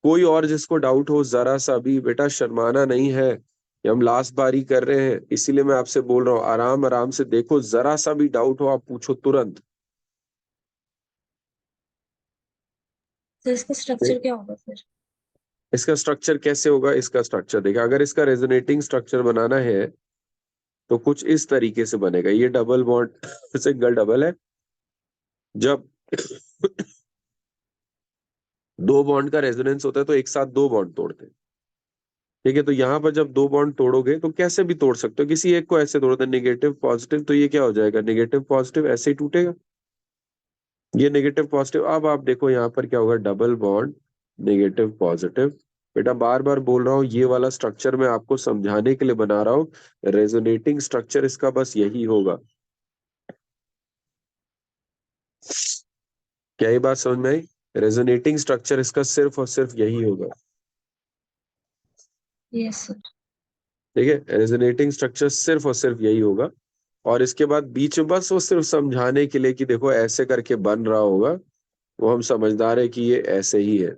कोई और जिसको डाउट हो जरा सा भी, बेटा शर्माना नहीं है। ये हम लास्ट बार ही कर रहे हैं, इसीलिए मैं आपसे बोल रहा हूँ आराम आराम से देखो। जरा सा भी डाउट हो आप पूछो तुरंत। तो इसका स्ट्रक्चर क्या होगा फिर? इसका स्ट्रक्चर कैसे होगा? इसका स्ट्रक्चर देखा, अगर इसका रेजोनेटिंग स्ट्रक्चर बनाना है तो कुछ इस तरीके से बनेगा। ये डबल बॉन्ड सिंगल डबल है। जब दो बॉन्ड का रेजोनेंस होता है तो एक साथ दो बॉन्ड तोड़ते हैं। ठीक है, तो यहाँ पर जब दो बॉन्ड तोड़ोगे तो कैसे भी तोड़ सकते हो, किसी एक को ऐसे तोड़ते हैं, नेगेटिव पॉजिटिव, तो ये क्या हो जाएगा? नेगेटिव पॉजिटिव ऐसे ही टूटेगा। ये नेगेटिव पॉजिटिव। अब आप देखो यहाँ पर क्या होगा? Double bond negative positive. बेटा बार बार बोल रहा हूँ, ये वाला स्ट्रक्चर मैं आपको समझाने के लिए बना रहा हूँ। रेजोनेटिंग स्ट्रक्चर इसका बस यही होगा। क्या ये बात समझ में आई? रेजोनेटिंग स्ट्रक्चर इसका सिर्फ और सिर्फ यही होगा। Yes sir. ठीक है, रेजोनेटिंग स्ट्रक्चर सिर्फ और सिर्फ यही होगा। और इसके बाद बीच में बस वो सिर्फ समझाने के लिए कि देखो ऐसे करके बन रहा होगा, वो हम समझदार है कि ये ऐसे ही है।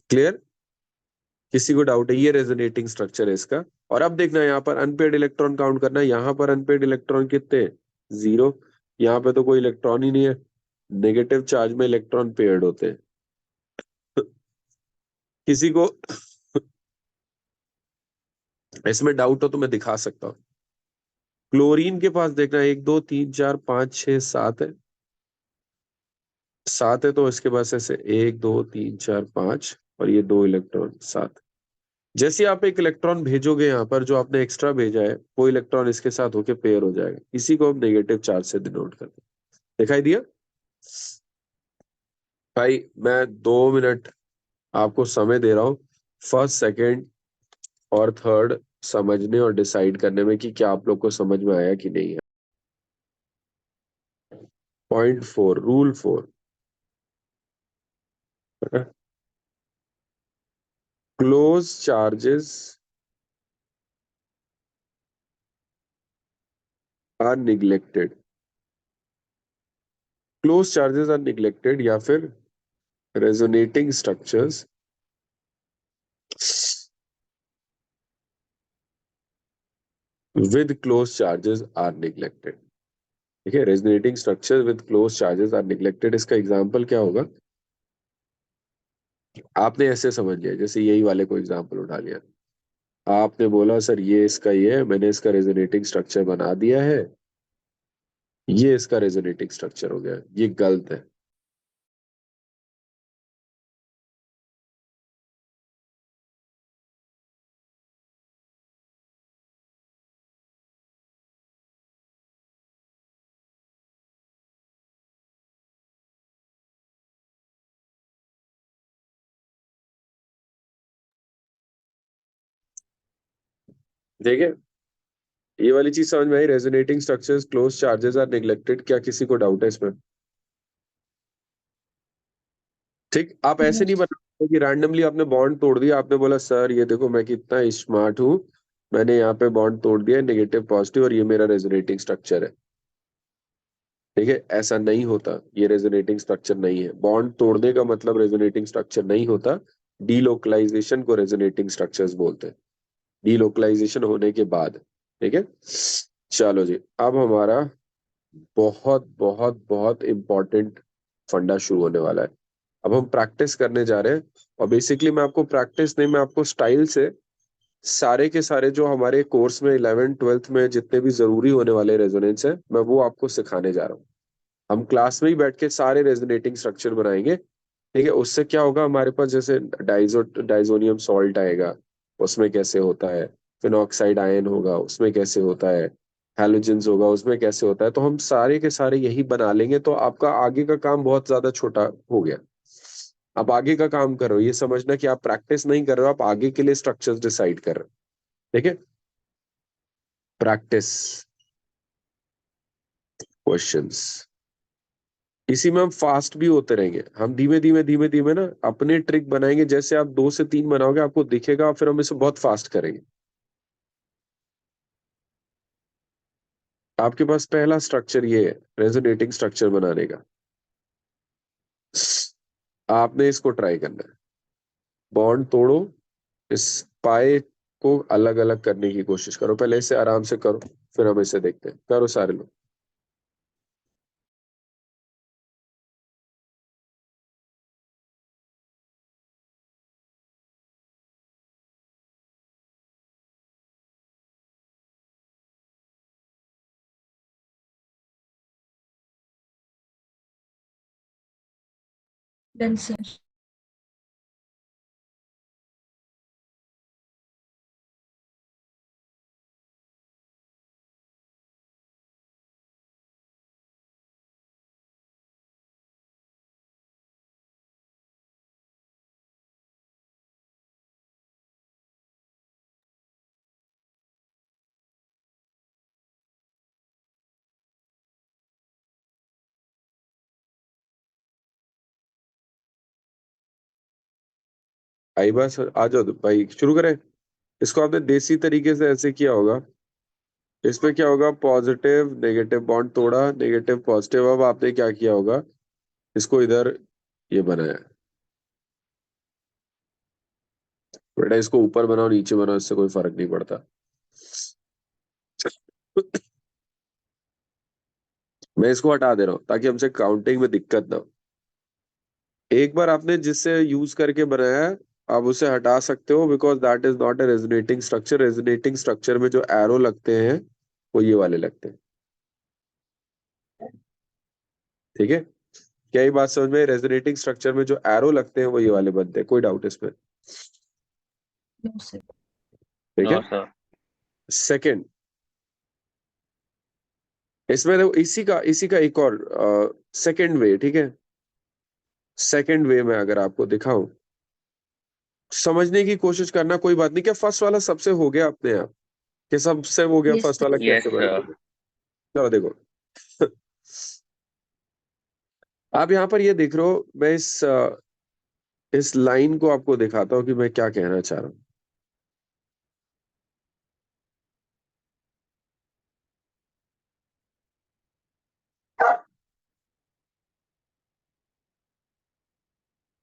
क्लियर? किसी को डाउट है? ये रेजोनेटिंग स्ट्रक्चर है इसका। और अब देखना, यहाँ पर अनपेड इलेक्ट्रॉन काउंट करना। यहाँ पर अनपेड इलेक्ट्रॉन कितने? 0। यहाँ पे तो कोई इलेक्ट्रॉन ही नहीं है। नेगेटिव चार्ज में इलेक्ट्रॉन पेयर्ड होते हैं। किसी को इसमें डाउट हो तो मैं दिखा सकता हूँ। क्लोरीन के पास देखना, 1 2 3 4 5 6 7 है। 7 है तो इसके पास ऐसे 1 2 3 4 5, और ये दो इलेक्ट्रॉन 7। जैसे आप एक इलेक्ट्रॉन भेजोगे यहाँ पर, जो आपने एक्स्ट्रा भेजा है, वो इलेक्ट्रॉन इसके साथ होके पेयर हो जाएगा। इसी को हम नेगेटिव चार्ज से डिनोट करते हैं। दिखाई दिया? भाई मैं 2 मिनट आपको समय दे रहा हूँ, फर्स्ट सेकंड और थर्ड समझने और डिसाइड करने में कि क्या आप लोग को समझ में आया कि नहीं है। Point 4, rule 4। Close charges are neglected. Close charges are neglected, या फिर resonating structures with close charges are neglected। ठीक है, resonating structure with close charges are neglected, इसका एग्जांपल क्या होगा? आपने ऐसे समझ लिया, जैसे यही वाले को एग्जांपल उठा लिया, आपने बोला सर ये इसका ये है, मैंने इसका रेजोनेटिंग स्ट्रक्चर बना दिया है, ये इसका रेजोनेटिंग स्ट्रक्चर हो गया, ये गलत है। देखिए, ये वाली चीज समझ में आई, resonating structures close charges are neglected, क्या किसी को डाउट है इसमें? ठीक, आप ऐसे नहीं बना सकते कि रैंडमली आपने बॉन्ड तोड़ दिया, आपने बोला सर ये देखो मैं कितना स्मार्ट हूँ, मैंने यहाँ पे बॉन्ड तोड़ दिया नेगेटिव पॉजिटिव और ये मेरा रेजोनेटिंग स्ट्रक्चर है। ठीक है, ऐसा नहीं होता, ये रेजोनेटिंग स्ट्रक्चर नहीं है। बॉन्ड तोड़ने का मतलब रेजोनेटिंग स्ट्रक्चर नहीं होता। डीलोकलाइजेशन को रेजोनेटिंग स्ट्रक्चर्स बोलते हैं, डीलोकलाइजेशन होने के बाद। ठीक है, चलो जी, अब हमारा बहुत बहुत बहुत इंपॉर्टेंट फंडा शुरू होने वाला है। अब हम प्रैक्टिस करने जा रहे हैं, और बेसिकली मैं आपको प्रैक्टिस नहीं, मैं आपको स्टाइल से सारे के सारे जो हमारे कोर्स में 11th 12th में जितने भी जरूरी होने वाले रेजोनेंस है, मैं वो आपको सिखाने जा रहा हूँ। हम क्लास में ही बैठ के सारे रेजोनेटिंग स्ट्रक्चर बनाएंगे। ठीक है, उससे क्या होगा, हमारे पास जैसे डाइजोनियम सॉल्ट आएगा, उसमें कैसे होता है, फिनॉक्साइड आयन होगा उसमें कैसे होता है, हैलोजेंस होगा उसमें कैसे होता है, तो हम सारे के सारे यही बना लेंगे, तो आपका आगे का काम बहुत ज्यादा छोटा हो गया। आप आगे का काम करो, ये समझना कि आप प्रैक्टिस नहीं कर रहे हो, आप आगे के लिए स्ट्रक्चर्स डिसाइड कर रहे हो। ठीक है, प्रैक्टिस, क्वेश्चंस, इसी में हम फास्ट भी होते रहेंगे, हम धीमे धीमे धीमे धीमे ना अपने ट्रिक बनाएंगे, जैसे आप 2 से 3 बनाओगे आपको दिखेगा, फिर हम इसे बहुत फास्ट करेंगे। आपके पास पहला स्ट्रक्चर ये है, रेजोनेटिंग स्ट्रक्चर बनाने का। आपने इसको ट्राई करना है, बॉन्ड तोड़ो, इस पाए को अलग अलग करने की कोशिश करो, पहले इसे आराम से करो, फिर हम इसे देखते हैं, करो सारे लोग। Done sir. आई बस आ जाओ तो भाई, शुरू करें। इसको आपने देसी तरीके से ऐसे किया होगा, इसमें क्या होगा, पॉजिटिव नेगेटिव बॉन्ड तोड़ा, नेगेटिव पॉजिटिव, अब आपने क्या किया होगा, इसको इधर ये बनाया। बेटा इसको ऊपर बनाओ नीचे बनाओ, इससे कोई फर्क नहीं पड़ता। मैं इसको हटा दे रहा हूँ ताकि हमसे काउंटिंग में दिक्कत ना हो। एक बार आपने जिससे यूज करके बनाया है, आप उसे हटा सकते हो, because that is not a resonating structure. Resonating structure में जो एरो लगते हैं वो ये वाले लगते हैं। ठीक है, क्या ये बात समझ में? रेजोनेटिंग स्ट्रक्चर में जो एरो लगते हैं वो ये वाले बनते हैं, कोई डाउट इसमें? No sir. ठीक नो है, सर। सेकंड, इसमें देखो इसी का एक और सेकंड वे। ठीक है, सेकंड वे में अगर आपको दिखाऊं, समझने की कोशिश करना, कोई बात नहीं। क्या फर्स्ट वाला सबसे हो गया अपने आप? कि सबसे हो गया यस फर्स्ट वाला, सर। यस कैसे सर। बनेगा? चलो देखो। आप यहाँ पर ये देख रहे हो, मैं इस लाइन को आपको दिखाता हूँ कि मैं क्या कहना चाह रहा हूँ।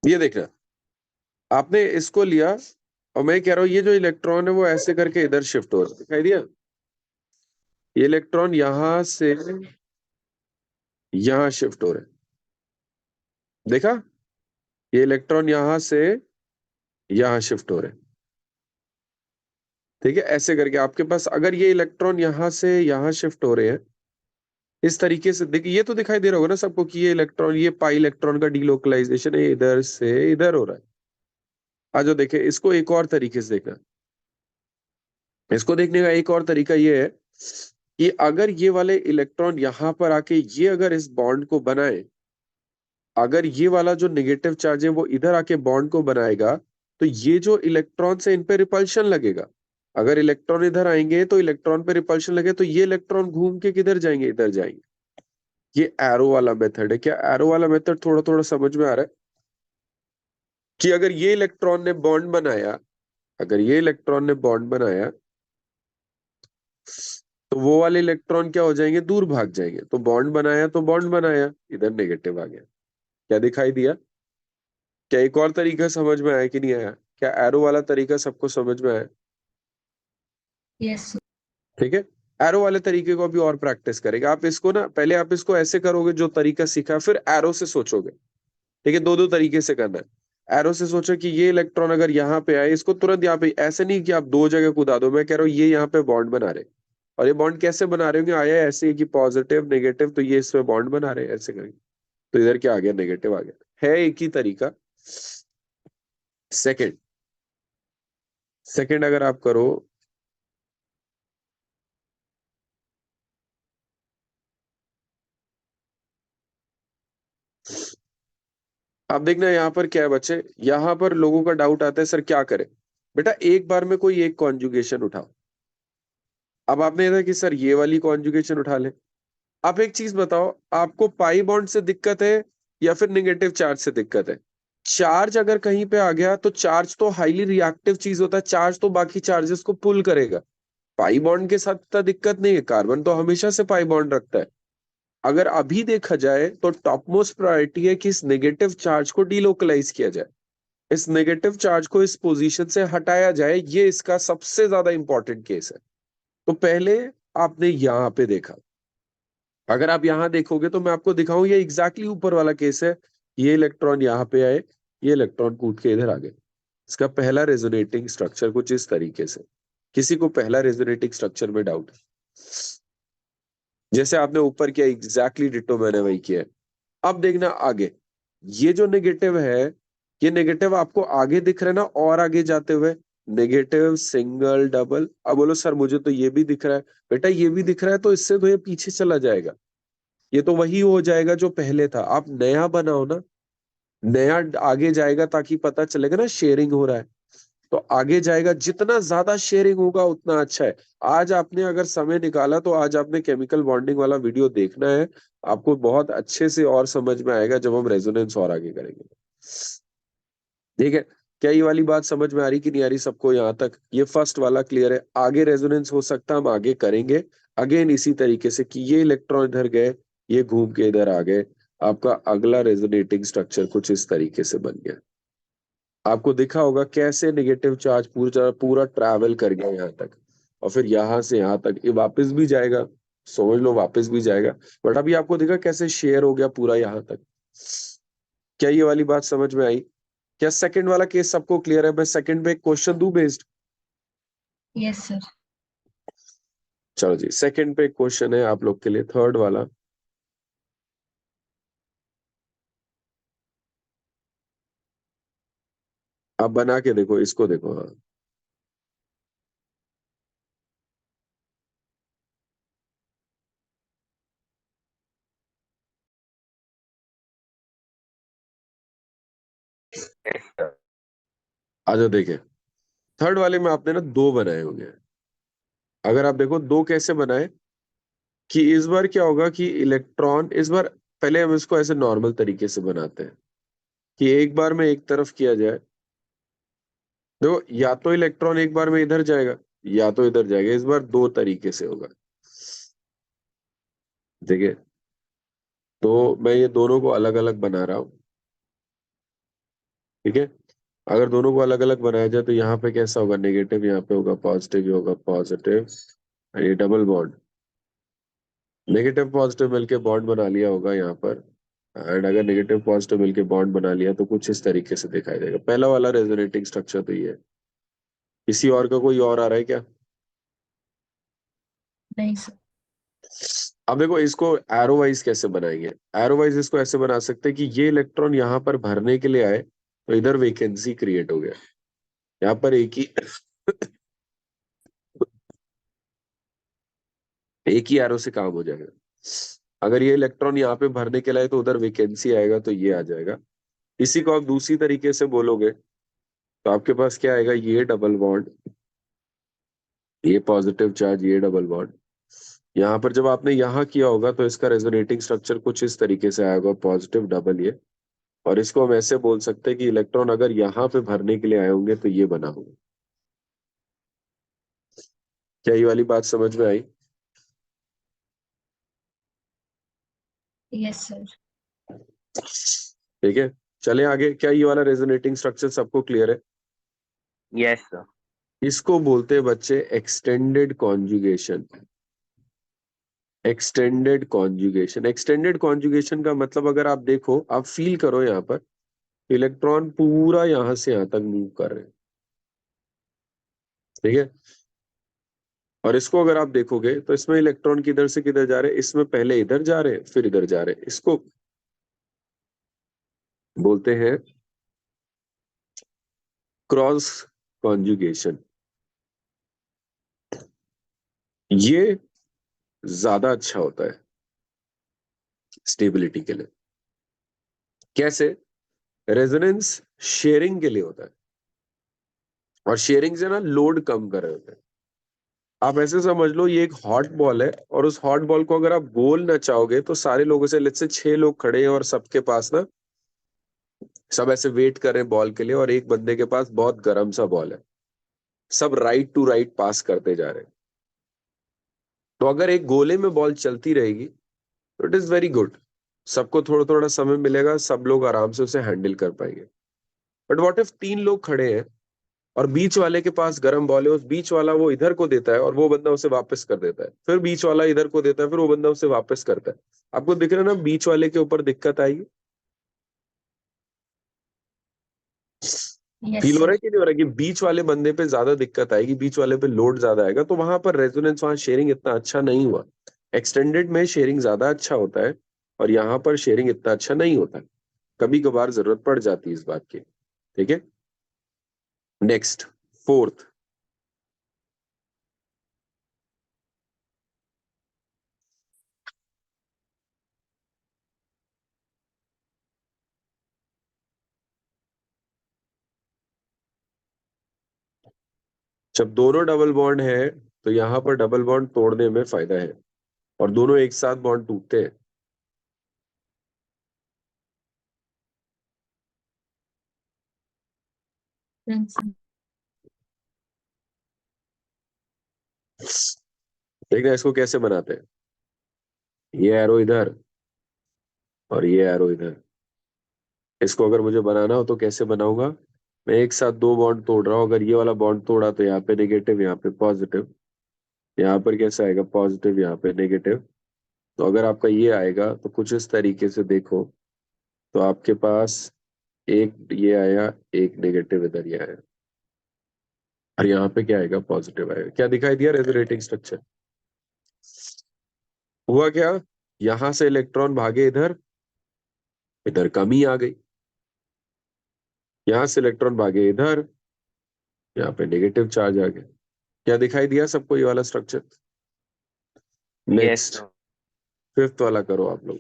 ये देखना, आपने इसको लिया, और मैं कह रहा हूँ ये जो इलेक्ट्रॉन है वो ऐसे करके इधर शिफ्ट हो रहा है, दिखाई दिया? ये इलेक्ट्रॉन यहां से यहां शिफ्ट हो रहे हैं। देखा, ये इलेक्ट्रॉन यहां से यहां शिफ्ट हो रहे हैं। ठीक है, ऐसे करके आपके पास अगर ये इलेक्ट्रॉन यहां से यहां शिफ्ट हो रहे हैं इस तरीके से, देखिए ये तो दिखाई दे रहा होगा ना सबको कि ये इलेक्ट्रॉन, ये पाई इलेक्ट्रॉन का डीलोकलाइजेशन है, इधर से इधर हो रहा है। आज जो देखे इसको एक और तरीके से देखना, इसको देखने का एक और तरीका ये है कि अगर ये वाले इलेक्ट्रॉन यहां पर आके ये अगर इस बॉन्ड को बनाए, अगर ये वाला जो नेगेटिव चार्ज है वो इधर आके बॉन्ड को बनाएगा, तो ये जो इलेक्ट्रॉन से इन पे रिपल्शन लगेगा। अगर इलेक्ट्रॉन इधर आएंगे तो इलेक्ट्रॉन पे रिपल्शन लगे तो ये इलेक्ट्रॉन घूम के किधर जाएंगे, इधर जाएंगे। ये एरो वाला मेथड है। क्या एरो वाला मेथड थोड़ा थोड़ा समझ में आ रहा है? कि अगर ये इलेक्ट्रॉन ने बॉन्ड बनाया, अगर ये इलेक्ट्रॉन ने बॉन्ड बनाया तो वो वाले इलेक्ट्रॉन क्या हो जाएंगे, दूर भाग जाएंगे। तो बॉन्ड बनाया तो बॉन्ड बनाया, इधर नेगेटिव आ गया। क्या दिखाई दिया? क्या एक और तरीका समझ में आया कि नहीं आया? क्या एरो वाला तरीका सबको समझ में आया? यस। ठीक है, एरो वाले तरीके को अभी और प्रैक्टिस करेंगे। आप इसको ना, पहले आप इसको ऐसे करोगे जो तरीका सीखा, फिर एरो से सोचोगे। ठीक है, दो दो तरीके से करना है। एरो से सोचो कि ये इलेक्ट्रॉन अगर यहाँ पे आए, इसको तुरंत यहाँ पे, ऐसे नहीं कि आप दो जगह कूदा दो। मैं कह रहा हूँ ये यहाँ पे बॉन्ड बना रहे, और ये बॉन्ड कैसे बना रहे होंगे, आया ऐसे ही कि पॉजिटिव नेगेटिव, तो ये इसमें बॉन्ड बना रहे हैं, ऐसे करेंगे तो इधर क्या आ गया, नेगेटिव आ गया। है एक ही तरीका। सेकंड, सेकंड अगर आप करो, आप देखना यहाँ पर क्या है बच्चे, यहाँ पर लोगों का डाउट आता है सर क्या करें। बेटा एक बार में कोई एक कॉन्जुगेशन उठाओ। अब आपने कहा कि सर ये वाली कॉन्जुगेशन उठा ले। आप एक चीज बताओ, आपको पाई बॉन्ड से दिक्कत है या फिर नेगेटिव चार्ज से दिक्कत है? चार्ज अगर कहीं पे आ गया तो चार्ज तो हाईली रिएक्टिव चीज होता है, चार्ज तो बाकी चार्जेस को पुल करेगा। पाई बॉन्ड के साथ इतना दिक्कत नहीं है, कार्बन तो हमेशा से पाई बॉन्ड रखता है। अगर अभी देखा जाए तो टॉप मोस्ट प्रायोरिटी है कि इस नेगेटिव चार्ज को डीलोकलाइज किया जाए, इस नेगेटिव चार्ज को इस पोजीशन से हटाया जाए। ये इसका सबसे ज्यादा इंपॉर्टेंट केस है। तो पहले आपने यहाँ पे देखा, अगर आप यहां देखोगे तो मैं आपको दिखाऊं, ये एग्जैक्टली ऊपर वाला केस है। ये इलेक्ट्रॉन यहाँ पे आए, ये इलेक्ट्रॉन कूद के इधर आ गए। इसका पहला रेजोनेटिंग स्ट्रक्चर कुछ इस तरीके से। किसी को पहला रेजोनेटिंग स्ट्रक्चर में डाउट है? जैसे आपने ऊपर किया एग्जैक्टली डिट्टो मैंने वही किया है। अब देखना आगे, ये जो नेगेटिव है, ये नेगेटिव आपको आगे दिख रहा है ना, और आगे जाते हुए नेगेटिव सिंगल डबल। अब बोलो सर मुझे तो ये भी दिख रहा है। बेटा ये भी दिख रहा है तो इससे तो ये पीछे चला जाएगा, ये तो वही हो जाएगा जो पहले था। आप नया बनाओ ना, नया आगे जाएगा ताकि पता चलेगा ना शेयरिंग हो रहा है। तो आगे जाएगा, जितना ज्यादा शेयरिंग होगा उतना अच्छा है। आज आपने अगर समय निकाला तो आज आपने केमिकल बॉन्डिंग वाला वीडियो देखना है। आपको बहुत अच्छे से और समझ में आएगा जब हम रेजोनेंस और आगे करेंगे। ठीक है, क्या ये वाली बात समझ में आ रही कि नहीं आ रही सबको? यहाँ तक ये फर्स्ट वाला क्लियर है? आगे रेजोनेंस हो सकता है, हम आगे करेंगे अगेन इसी तरीके से कि ये इलेक्ट्रॉन इधर गए, ये घूम के इधर आ गए। आपका अगला रेजोनेटिंग स्ट्रक्चर कुछ इस तरीके से बन गया। आपको दिखा होगा कैसे नेगेटिव चार्ज पूरा पूरा ट्रैवल कर गया यहाँ तक, और फिर यहाँ से यहाँ तक ये वापस भी जाएगा। समझ लो वापस भी जाएगा। बट अभी आपको दिखा कैसे शेयर हो गया पूरा यहाँ तक। क्या ये वाली बात समझ में आई? क्या सेकंड वाला केस सबको क्लियर है? मैं सेकंड पे एक क्वेश्चन दूं बेस्ड? Yes sir. चलो जी, सेकंड पे एक क्वेश्चन है आप लोग के लिए, थर्ड वाला। आप बना के देखो, इसको देखो। हाँ, आ जाओ देखे। थर्ड वाले में आपने ना दो बनाए होंगे। अगर आप देखो दो कैसे बनाए, कि इस बार क्या होगा कि इलेक्ट्रॉन इस बार, पहले हम इसको ऐसे नॉर्मल तरीके से बनाते हैं कि एक बार में एक तरफ किया जाए। देखो या तो इलेक्ट्रॉन एक बार में इधर जाएगा या तो इधर जाएगा, इस बार दो तरीके से होगा। देखिए, तो मैं ये दोनों को अलग अलग बना रहा हूँ। ठीक है, अगर दोनों को अलग अलग बनाया जाए तो यहाँ पे कैसा होगा, नेगेटिव यहाँ पे होगा, पॉजिटिव ये होगा, पॉजिटिव, ये डबल बॉन्ड। नेगेटिव पॉजिटिव मिलके बॉन्ड बना लिया होगा यहाँ पर, एंड अगर नेगेटिव पॉजिटिव मिलके बॉन्ड बना लिया तो कुछ इस तरीके से दिखाई देगा। पहला वाला रेजोनेटिंग स्ट्रक्चर तो ये है। किसी और का कोई और आ रहा है क्या? नहीं सर। अब देखो इसको एरो वाइज कैसे बनाएंगे। एरो वाइज इसको ऐसे बना सकते हैं कि ये इलेक्ट्रॉन यहाँ पर भरने के लिए आए तो इधर वेकेंसी क्रिएट हो गया, यहाँ पर एक ही एरो से काम हो जाएगा। अगर ये इलेक्ट्रॉन यहाँ पे भरने के लिए आए तो उधर वेकेंसी आएगा तो ये आ जाएगा। इसी को आप दूसरी तरीके से बोलोगे तो आपके पास क्या आएगा, ये डबल बॉन्ड, ये पॉजिटिव चार्ज, ये डबल बॉन्ड। यहाँ पर जब आपने यहाँ किया होगा तो इसका रेजोनेटिंग स्ट्रक्चर कुछ इस तरीके से आएगा, पॉजिटिव डबल ये। और इसको हम ऐसे बोल सकते हैं कि इलेक्ट्रॉन अगर यहाँ पे भरने के लिए आए होंगे तो ये बना होगा। क्या ये वाली बात समझ में आई? Yes sir. ठीक है, चले आगे। क्या ये वाला रेजोनेटिंग स्ट्रक्चर सबको क्लियर है? Yes sir. इसको बोलते हैं बच्चे extended conjugation. Extended conjugation, extended conjugation का मतलब अगर आप देखो, आप फील करो यहाँ पर इलेक्ट्रॉन पूरा यहां से यहां तक मूव कर रहे हैं, ठीक है। और इसको अगर आप देखोगे तो इसमें इलेक्ट्रॉन किधर से किधर जा रहे हैं, इसमें पहले इधर जा रहे हैं फिर इधर जा रहे हैं। इसको बोलते हैं क्रॉस कॉन्जुगेशन। ये ज्यादा अच्छा होता है स्टेबिलिटी के लिए। कैसे? रेजोनेंस शेयरिंग के लिए होता है, और शेयरिंग से ना लोड कम कर रहे होते हैं। आप ऐसे समझ लो ये एक हॉट बॉल है, और उस हॉट बॉल को अगर आप गोल ना चाहोगे तो सारे लोगों से, लेट्स से 6 लोग खड़े हैं और सबके पास ना, सब ऐसे वेट कर रहे हैं बॉल के लिए, और एक बंदे के पास बहुत गर्म सा बॉल है, सब राइट टू राइट पास करते जा रहे हैं। तो अगर एक गोले में बॉल चलती रहेगी तो इट इज वेरी गुड, सबको थोड़ा थोड़ा समय मिलेगा, सब लोग आराम से उसे हैंडल कर पाएंगे। बट व्हाट इफ 3 लोग खड़े हैं और बीच वाले के पास गर्म बॉल है, उस बीच वाला वो इधर को देता है और वो बंदा उसे वापस कर देता है, फिर बीच वाला इधर को देता है फिर वो बंदा उसे वापस करता है। आपको दिख रहा है ना बीच वाले के ऊपर दिक्कत आएगी? यस फील हो रहा सर। है कि नहीं हो रहा है कि बीच वाले बंदे पे ज्यादा दिक्कत आएगी, बीच वाले पे लोड ज्यादा आएगा, तो वहां पर रेजोनेंस, वहां शेयरिंग इतना अच्छा नहीं हुआ। एक्सटेंडेड में शेयरिंग ज्यादा अच्छा होता है और यहाँ पर शेयरिंग इतना अच्छा नहीं होता। कभी कभार जरूरत पड़ जाती है इस बात की, ठीक है। नेक्स्ट, फोर्थ, जब दोनों डबल बॉन्ड है तो यहाँ पर डबल बॉन्ड तोड़ने में फायदा है, और दोनों एक साथ बॉन्ड टूटते हैं। सर। देखना इसको कैसे बनाते हैं। ये एरो इधर और ये एरो इधर। इसको अगर मुझे बनाना हो तो कैसे बनाऊंगा? मैं एक साथ 2 बॉन्ड तोड़ रहा हूँ, अगर ये वाला बॉन्ड तोड़ा तो यहाँ पे नेगेटिव, यहाँ पे पॉजिटिव। यहाँ पर कैसा आएगा, पॉजिटिव, यहाँ पे नेगेटिव। तो अगर आपका ये आएगा तो कुछ इस तरीके से देखो, तो आपके पास एक ये आया, एक नेगेटिव इधर ये आया, और यहाँ पे क्या आएगा, पॉजिटिव आएगा। क्या दिखाई दिया रेजोनेटिंग स्ट्रक्चर? हुआ क्या, यहां से इलेक्ट्रॉन भागे इधर, इधर कमी आ गई। यहां से इलेक्ट्रॉन भागे इधर, यहाँ पे नेगेटिव चार्ज आ गया। क्या दिखाई दिया सबको ये वाला structure? Yes next, sir. Fifth वाला करो आप लोग।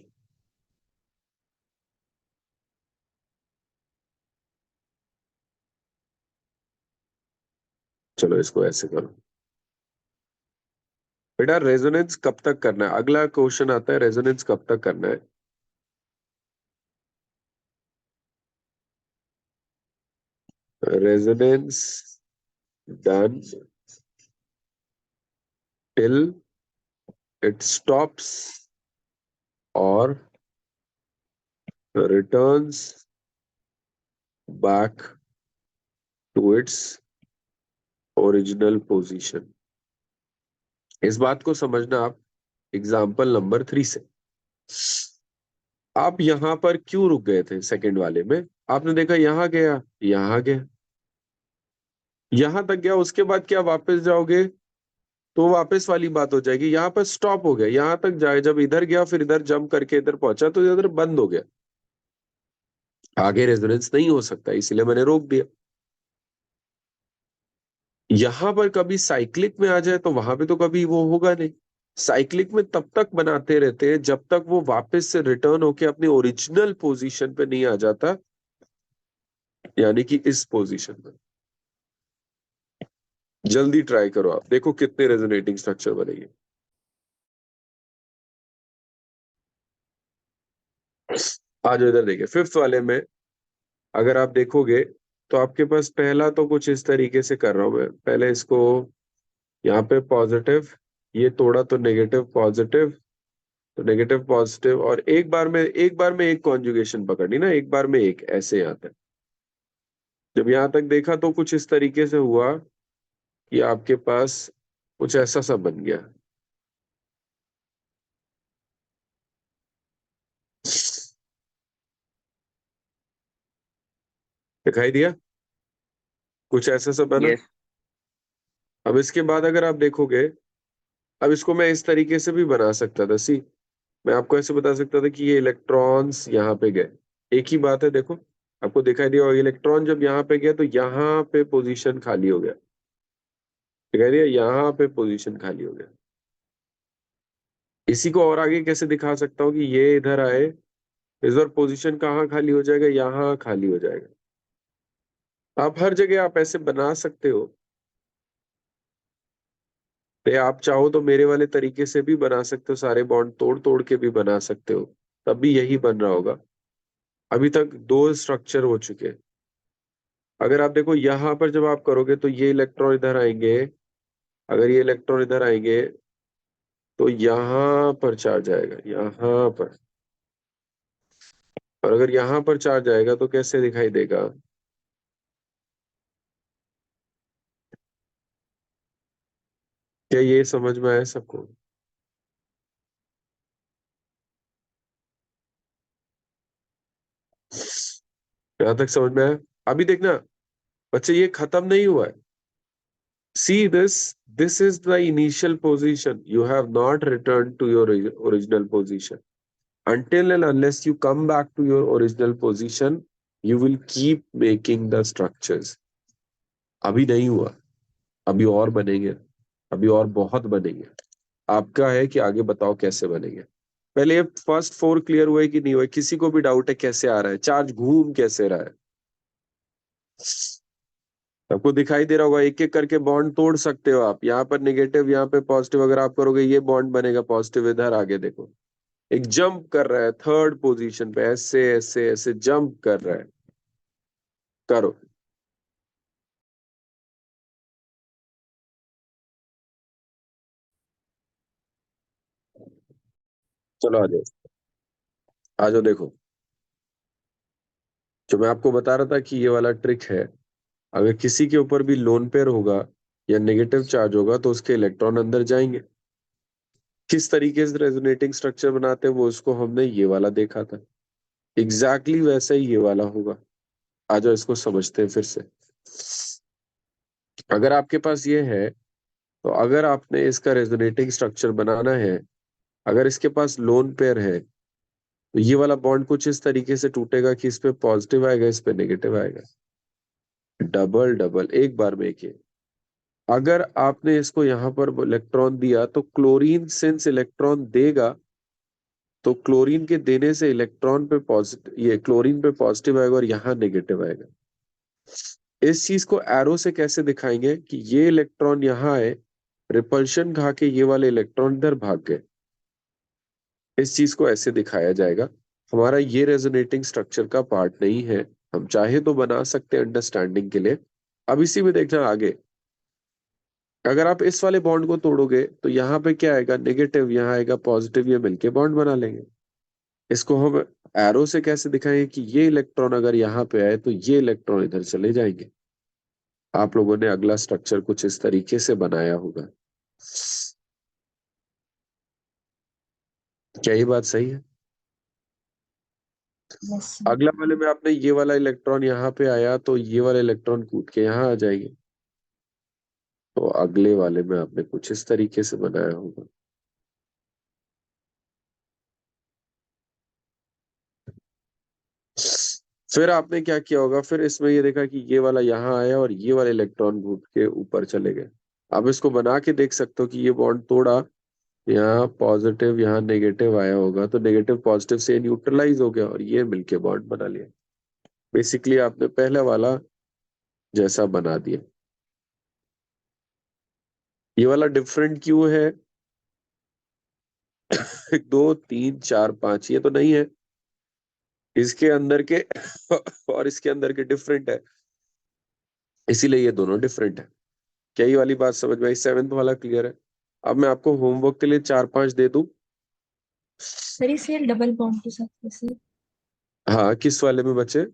चलो इसको ऐसे करो। बेटा रेजोनेंस कब तक करना है, अगला क्वेश्चन आता है, रेजोनेंस कब तक करना है? Resonance done till it stops और returns back to its original position. इस बात को समझना आप एग्जाम्पल नंबर 3 से। आप यहां पर क्यों रुक गए थे सेकंड वाले में? आपने देखा यहां गया, यहां गया, यहां तक गया, उसके बाद क्या वापस जाओगे तो वापस वाली बात हो जाएगी। यहाँ पर स्टॉप हो गया, यहां तक जाए, जब इधर गया फिर इधर जंप करके इधर पहुंचा तो इधर बंद हो गया, आगे रेजोनेंस नहीं हो सकता, इसलिए मैंने रोक दिया। यहां पर कभी साइक्लिक में आ जाए तो वहां पे तो कभी वो होगा नहीं। साइक्लिक में तब तक बनाते रहते हैं जब तक वो वापस से रिटर्न होके अपने ओरिजिनल पोजीशन पे नहीं आ जाता, यानी कि इस पोजीशन में। जल्दी ट्राई करो, आप देखो कितने रेजोनेटिंग स्ट्रक्चर बनेंगे। आज इधर देखिए फिफ्थ वाले में, अगर आप देखोगे तो आपके पास पहला तो कुछ इस तरीके से कर रहा हूं मैं, पहले इसको यहाँ पे पॉजिटिव, ये तोड़ा तो नेगेटिव पॉजिटिव, तो नेगेटिव पॉजिटिव, और एक बार में एक कॉन्जुगेशन पकड़नी ना, एक बार में एक, ऐसे यहाँ तक। जब यहां तक देखा तो कुछ इस तरीके से हुआ कि आपके पास कुछ ऐसा सा बन गया। दिखाई दिया? कुछ ऐसा सा बना। yes, अब इसके बाद अगर आप देखोगे, अब इसको मैं इस तरीके से भी बना सकता था। सी, मैं आपको ऐसे बता सकता था कि ये इलेक्ट्रॉन्स यहाँ पे गए, एक ही बात है। देखो आपको दिखाई दिया, और इलेक्ट्रॉन जब यहाँ पे गया तो यहाँ पे पोजीशन खाली हो गया, दिखाई दिया, यहाँ पे पोजीशन खाली हो गया। इसी को और आगे कैसे दिखा सकता हूँ कि ये इधर आए, इस बार पोजीशन कहाँ खाली हो जाएगा, यहाँ खाली हो जाएगा। आप हर जगह आप ऐसे बना सकते हो, तो आप चाहो तो मेरे वाले तरीके से भी बना सकते हो, सारे बॉन्ड तोड़ तोड़ के भी बना सकते हो, तब भी यही बन रहा होगा। अभी तक दो स्ट्रक्चर हो चुके हैं। अगर आप देखो यहाँ पर जब आप करोगे तो ये इलेक्ट्रॉन इधर आएंगे, अगर ये इलेक्ट्रॉन इधर आएंगे तो यहाँ पर चार्ज आएगा, यहाँ पर। और अगर यहाँ पर चार्ज आएगा तो कैसे दिखाई देगा? क्या ये समझ में आया सबको? यहाँ तक समझ में आया? अभी देखना बच्चे, ये खत्म नहीं हुआ है। See this, this is the initial position. You have not returned to your original position. Until and unless you come back to your original position, you will keep making the structures. अभी नहीं हुआ, अभी और बनेंगे, अभी और बहुत बनेंगे। आपका है कि आगे बताओ कैसे बनेंगे। पहले ये फर्स्ट फोर क्लियर हुए कि नहीं हुए? किसी को भी डाउट है कैसे आ रहा है, चार्ज घूम कैसे रहा है? आपको दिखाई दे रहा होगा, एक एक करके बॉन्ड तोड़ सकते हो आप। यहाँ पर नेगेटिव, यहाँ पे पॉजिटिव, अगर आप करोगे ये बॉन्ड बनेगा पॉजिटिव, इधर आगे देखो एक जंप कर रहा है थर्ड पोजीशन पे, ऐसे ऐसे ऐसे जंप कर रहा है। करो, चलो आ जाओ, आ जाओ देखो। जो मैं आपको बता रहा था कि ये वाला ट्रिक है, अगर किसी के ऊपर भी लोन पेयर होगा या नेगेटिव चार्ज होगा तो उसके इलेक्ट्रॉन अंदर जाएंगे। किस तरीके से रेजोनेटिंग स्ट्रक्चर बनाते हैं वो इसको हमने ये वाला देखा था, एग्जैक्टली वैसा ही ये वाला होगा। आ जाओ इसको समझते हैं फिर से। अगर आपके पास ये है तो अगर आपने इसका रेजोनेटिंग स्ट्रक्चर बनाना है, अगर इसके पास लोन पेयर है तो ये वाला बॉन्ड कुछ इस तरीके से टूटेगा कि इस पे पॉजिटिव आएगा, इस पे नेगेटिव आएगा, डबल डबल एक बार में एक ही। अगर आपने इसको यहाँ पर इलेक्ट्रॉन दिया तो क्लोरीन सिंस इलेक्ट्रॉन देगा, तो क्लोरीन के देने से इलेक्ट्रॉन पे पॉजिटिव, ये क्लोरीन पे पॉजिटिव आएगा और यहाँ नेगेटिव आएगा। इस चीज को एरो से कैसे दिखाएंगे कि ये इलेक्ट्रॉन यहाँ आए, रिपल्शन खा के ये वाले इलेक्ट्रॉन इधर भाग गए। इस चीज को ऐसे दिखाया जाएगा। हमारा ये रेजोनेटिंग स्ट्रक्चर का पार्ट नहीं है, हम चाहे तो बना सकते हैं अंडरस्टैंडिंग के लिए। अब इसी में देखना आगे, अगर आप इस वाले बॉन्ड को तोड़ोगे तो यहाँ पे क्या आएगा, नेगेटिव, यहाँ आएगा पॉजिटिव, ये मिलके बॉन्ड बना लेंगे। इसको हम एरो से कैसे दिखाएंगे कि ये इलेक्ट्रॉन अगर यहाँ पे आए तो ये इलेक्ट्रॉन इधर चले जाएंगे। आप लोगों ने अगला स्ट्रक्चर कुछ इस तरीके से बनाया होगा। क्या ये बात सही है? Yes sir. अगला वाले में आपने ये वाला इलेक्ट्रॉन यहाँ पे आया तो ये वाला इलेक्ट्रॉन कूद के यहाँ आ जाएगी। तो अगले वाले में आपने कुछ इस तरीके से बनाया होगा। फिर आपने क्या किया होगा, फिर इसमें ये देखा कि ये वाला यहाँ आया और ये वाला इलेक्ट्रॉन कूद के ऊपर चले गए। आप इसको बना के देख सकते हो कि ये बॉन्ड तोड़ा, यहाँ पॉजिटिव यहाँ नेगेटिव आया होगा तो नेगेटिव पॉजिटिव से न्यूट्रलाइज हो गया और ये मिलके बॉन्ड बना लिया। बेसिकली आपने पहला वाला जैसा बना दिया। ये वाला डिफरेंट क्यों है? 1 2 3 4 5 ये तो नहीं है, इसके अंदर के और इसके अंदर के डिफरेंट है, इसीलिए ये दोनों डिफरेंट है। क्या ये वाली बात समझ में आई? 7th वाला क्लियर है? अब मैं आपको होमवर्क के लिए 4 5 दे दूं। सर ये सेल डबल बॉन्ड के साथ कैसे? हाँ, किस वाले में बचे?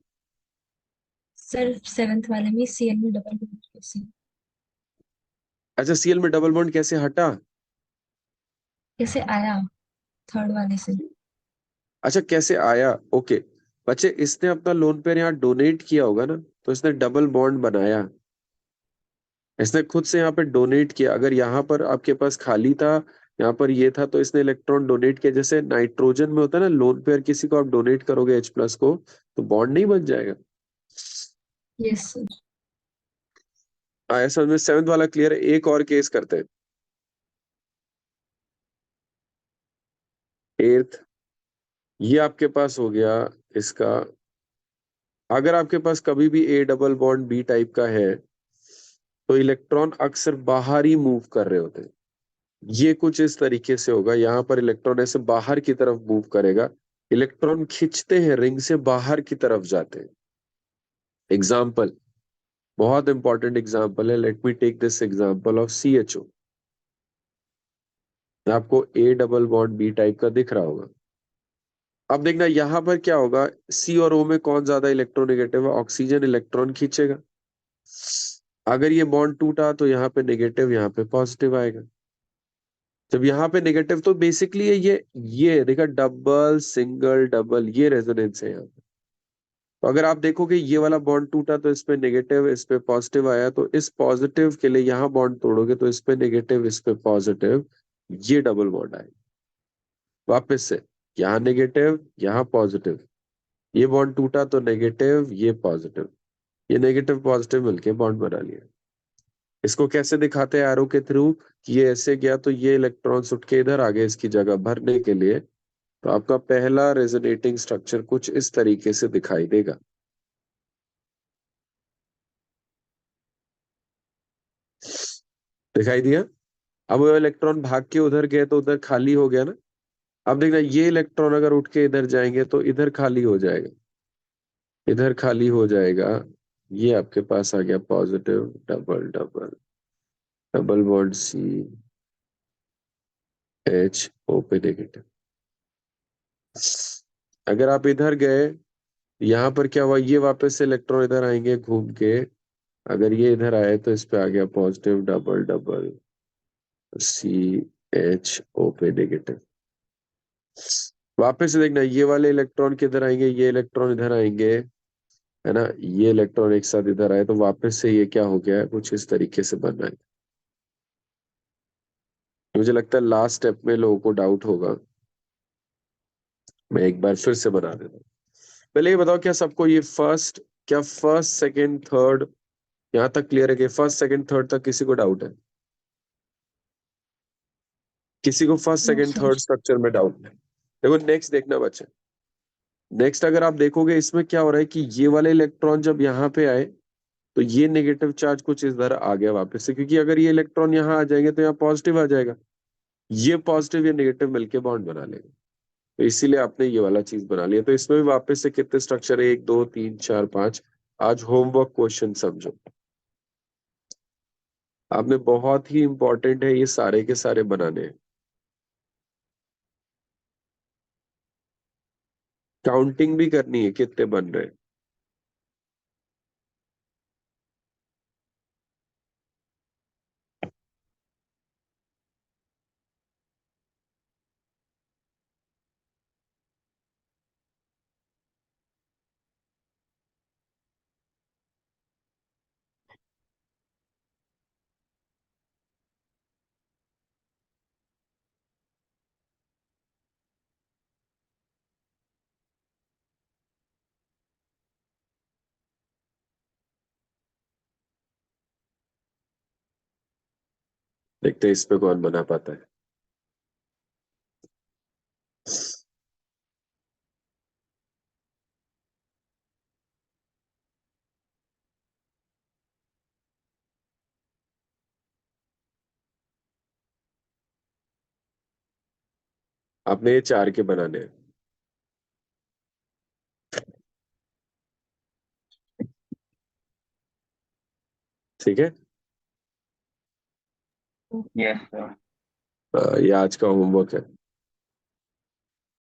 सर 7th वाले में सीएल में डबल बॉन्ड कैसे? अच्छा, सीएल में डबल बॉन्ड कैसे हटा? कैसे आया 3rd वाले से? अच्छा, कैसे आया, ओके। बच्चे, इसने अपना लोन पेयर यहाँ डोनेट किया होगा ना, तो इसने डबल बॉन्ड बनाया। इसने खुद से यहाँ पे डोनेट किया। अगर यहाँ पर आपके पास खाली था, यहाँ पर ये था, तो इसने इलेक्ट्रॉन डोनेट किया। जैसे नाइट्रोजन में होता है ना, लोन पेयर किसी को आप डोनेट करोगे H+ को, तो बॉन्ड नहीं बन जाएगा। Yes sir. आया समझ में? 7th वाला क्लियर है? एक और केस करते हैं, 8th। ये आपके पास हो गया इसका। अगर आपके पास कभी भी A double bond B type का है तो इलेक्ट्रॉन अक्सर बाहर ही मूव कर रहे होते हैं। ये कुछ इस तरीके से होगा, यहाँ पर इलेक्ट्रॉन ऐसे बाहर की तरफ मूव करेगा। इलेक्ट्रॉन खींचते हैं, रिंग से बाहर की तरफ जाते हैं। एग्जाम्पल, बहुत इंपॉर्टेंट एग्जाम्पल है। Let me take this example of CHO। आपको A double bond B type का दिख रहा होगा। अब देखना यहाँ पर क्या होगा, C और O में कौन ज्यादा इलेक्ट्रोनेगेटिव है? ऑक्सीजन इलेक्ट्रॉन खींचेगा। अगर ये बॉन्ड टूटा तो यहाँ पे नेगेटिव, यहाँ पे पॉजिटिव आएगा। जब यहाँ पे नेगेटिव, तो बेसिकली ये देखा, डबल सिंगल डबल, ये रेजोनेंस है यहाँ पे। तो अगर आप देखोगे ये वाला बॉन्ड टूटा तो इस पे नेगेटिव, इस पे पॉजिटिव आया, तो इस पॉजिटिव के लिए यहाँ बॉन्ड तोड़ोगे तो इस पे नेगेटिव, इस पे पॉजिटिव, ये डबल बॉन्ड आएगा। वापस से, यहाँ नेगेटिव, यहाँ पॉजिटिव, ये बॉन्ड टूटा तो नेगेटिव, ये पॉजिटिव, ये नेगेटिव पॉजिटिव मिलके बॉन्ड बना लिया। इसको कैसे दिखाते हैं? एरो के थ्रू, कि ये ऐसे गया तो ये इलेक्ट्रॉन्स उठ के इधर आ गए इसकी जगह भरने के लिए। तो आपका पहला रेजोनेटिंग स्ट्रक्चर कुछ इस तरीके से दिखाई देगा। दिखाई दिया? अब वो इलेक्ट्रॉन भाग के उधर गए तो उधर खाली हो गया ना। अब देखना, ये इलेक्ट्रॉन अगर उठ के इधर जाएंगे तो इधर खाली हो जाएगा, इधर खाली हो जाएगा। ये आपके पास आ गया positive, double double, double bond CH O पे नेगेटिव। अगर आप इधर गए, यहाँ पर क्या हुआ, ये वापस से इलेक्ट्रॉन इधर आएंगे घूम के। अगर ये इधर आए तो इस पे आ गया positive, double double, CH O पे नेगेटिव। वापस से देखना, ये वाले इलेक्ट्रॉन किधर आएंगे, ये इलेक्ट्रॉन इधर आएंगे, है ना। ये इलेक्ट्रॉन एक साथ इधर आए तो वापस से ये क्या हो गया है, कुछ इस तरीके से बन रहा है। मुझे लगता है लास्ट स्टेप में लोगों को डाउट होगा, मैं एक बार फिर से बना देता हूँ। पहले ये बताओ, क्या सबको ये फर्स्ट सेकंड थर्ड यहाँ तक क्लियर है? कि फर्स्ट सेकंड थर्ड तक किसी को डाउट है? किसी को first no second sir. Third structure में डाउट है? देखो नेक्स्ट देखना बच्चे। नेक्स्ट अगर आप देखोगे, इसमें क्या हो रहा है कि ये वाले इलेक्ट्रॉन जब यहाँ पे आए तो ये नेगेटिव चार्ज कुछ इस तरह आ गया वापस से, क्योंकि अगर ये इलेक्ट्रॉन यहाँ आ जाएंगे तो यहाँ पॉजिटिव आ जाएगा। ये पॉजिटिव, ये नेगेटिव मिलके बॉन्ड बना लेगा। तो इसीलिए आपने ये वाला चीज बना लिया। तो इसमें भी वापस से कितने स्ट्रक्चर है? 1 2 3 4 5। आज होमवर्क क्वेश्चन समझो। आपने बहुत ही इंपॉर्टेंट है, ये सारे के सारे बनाने हैं। काउंटिंग भी करनी है कितने बन रहे हैं। देखते हैं इस पे कौन बना पाता है। आपने ये 4 के बनाने हैं। ठीक है, Yes, sir. ये आज का होमवर्क है।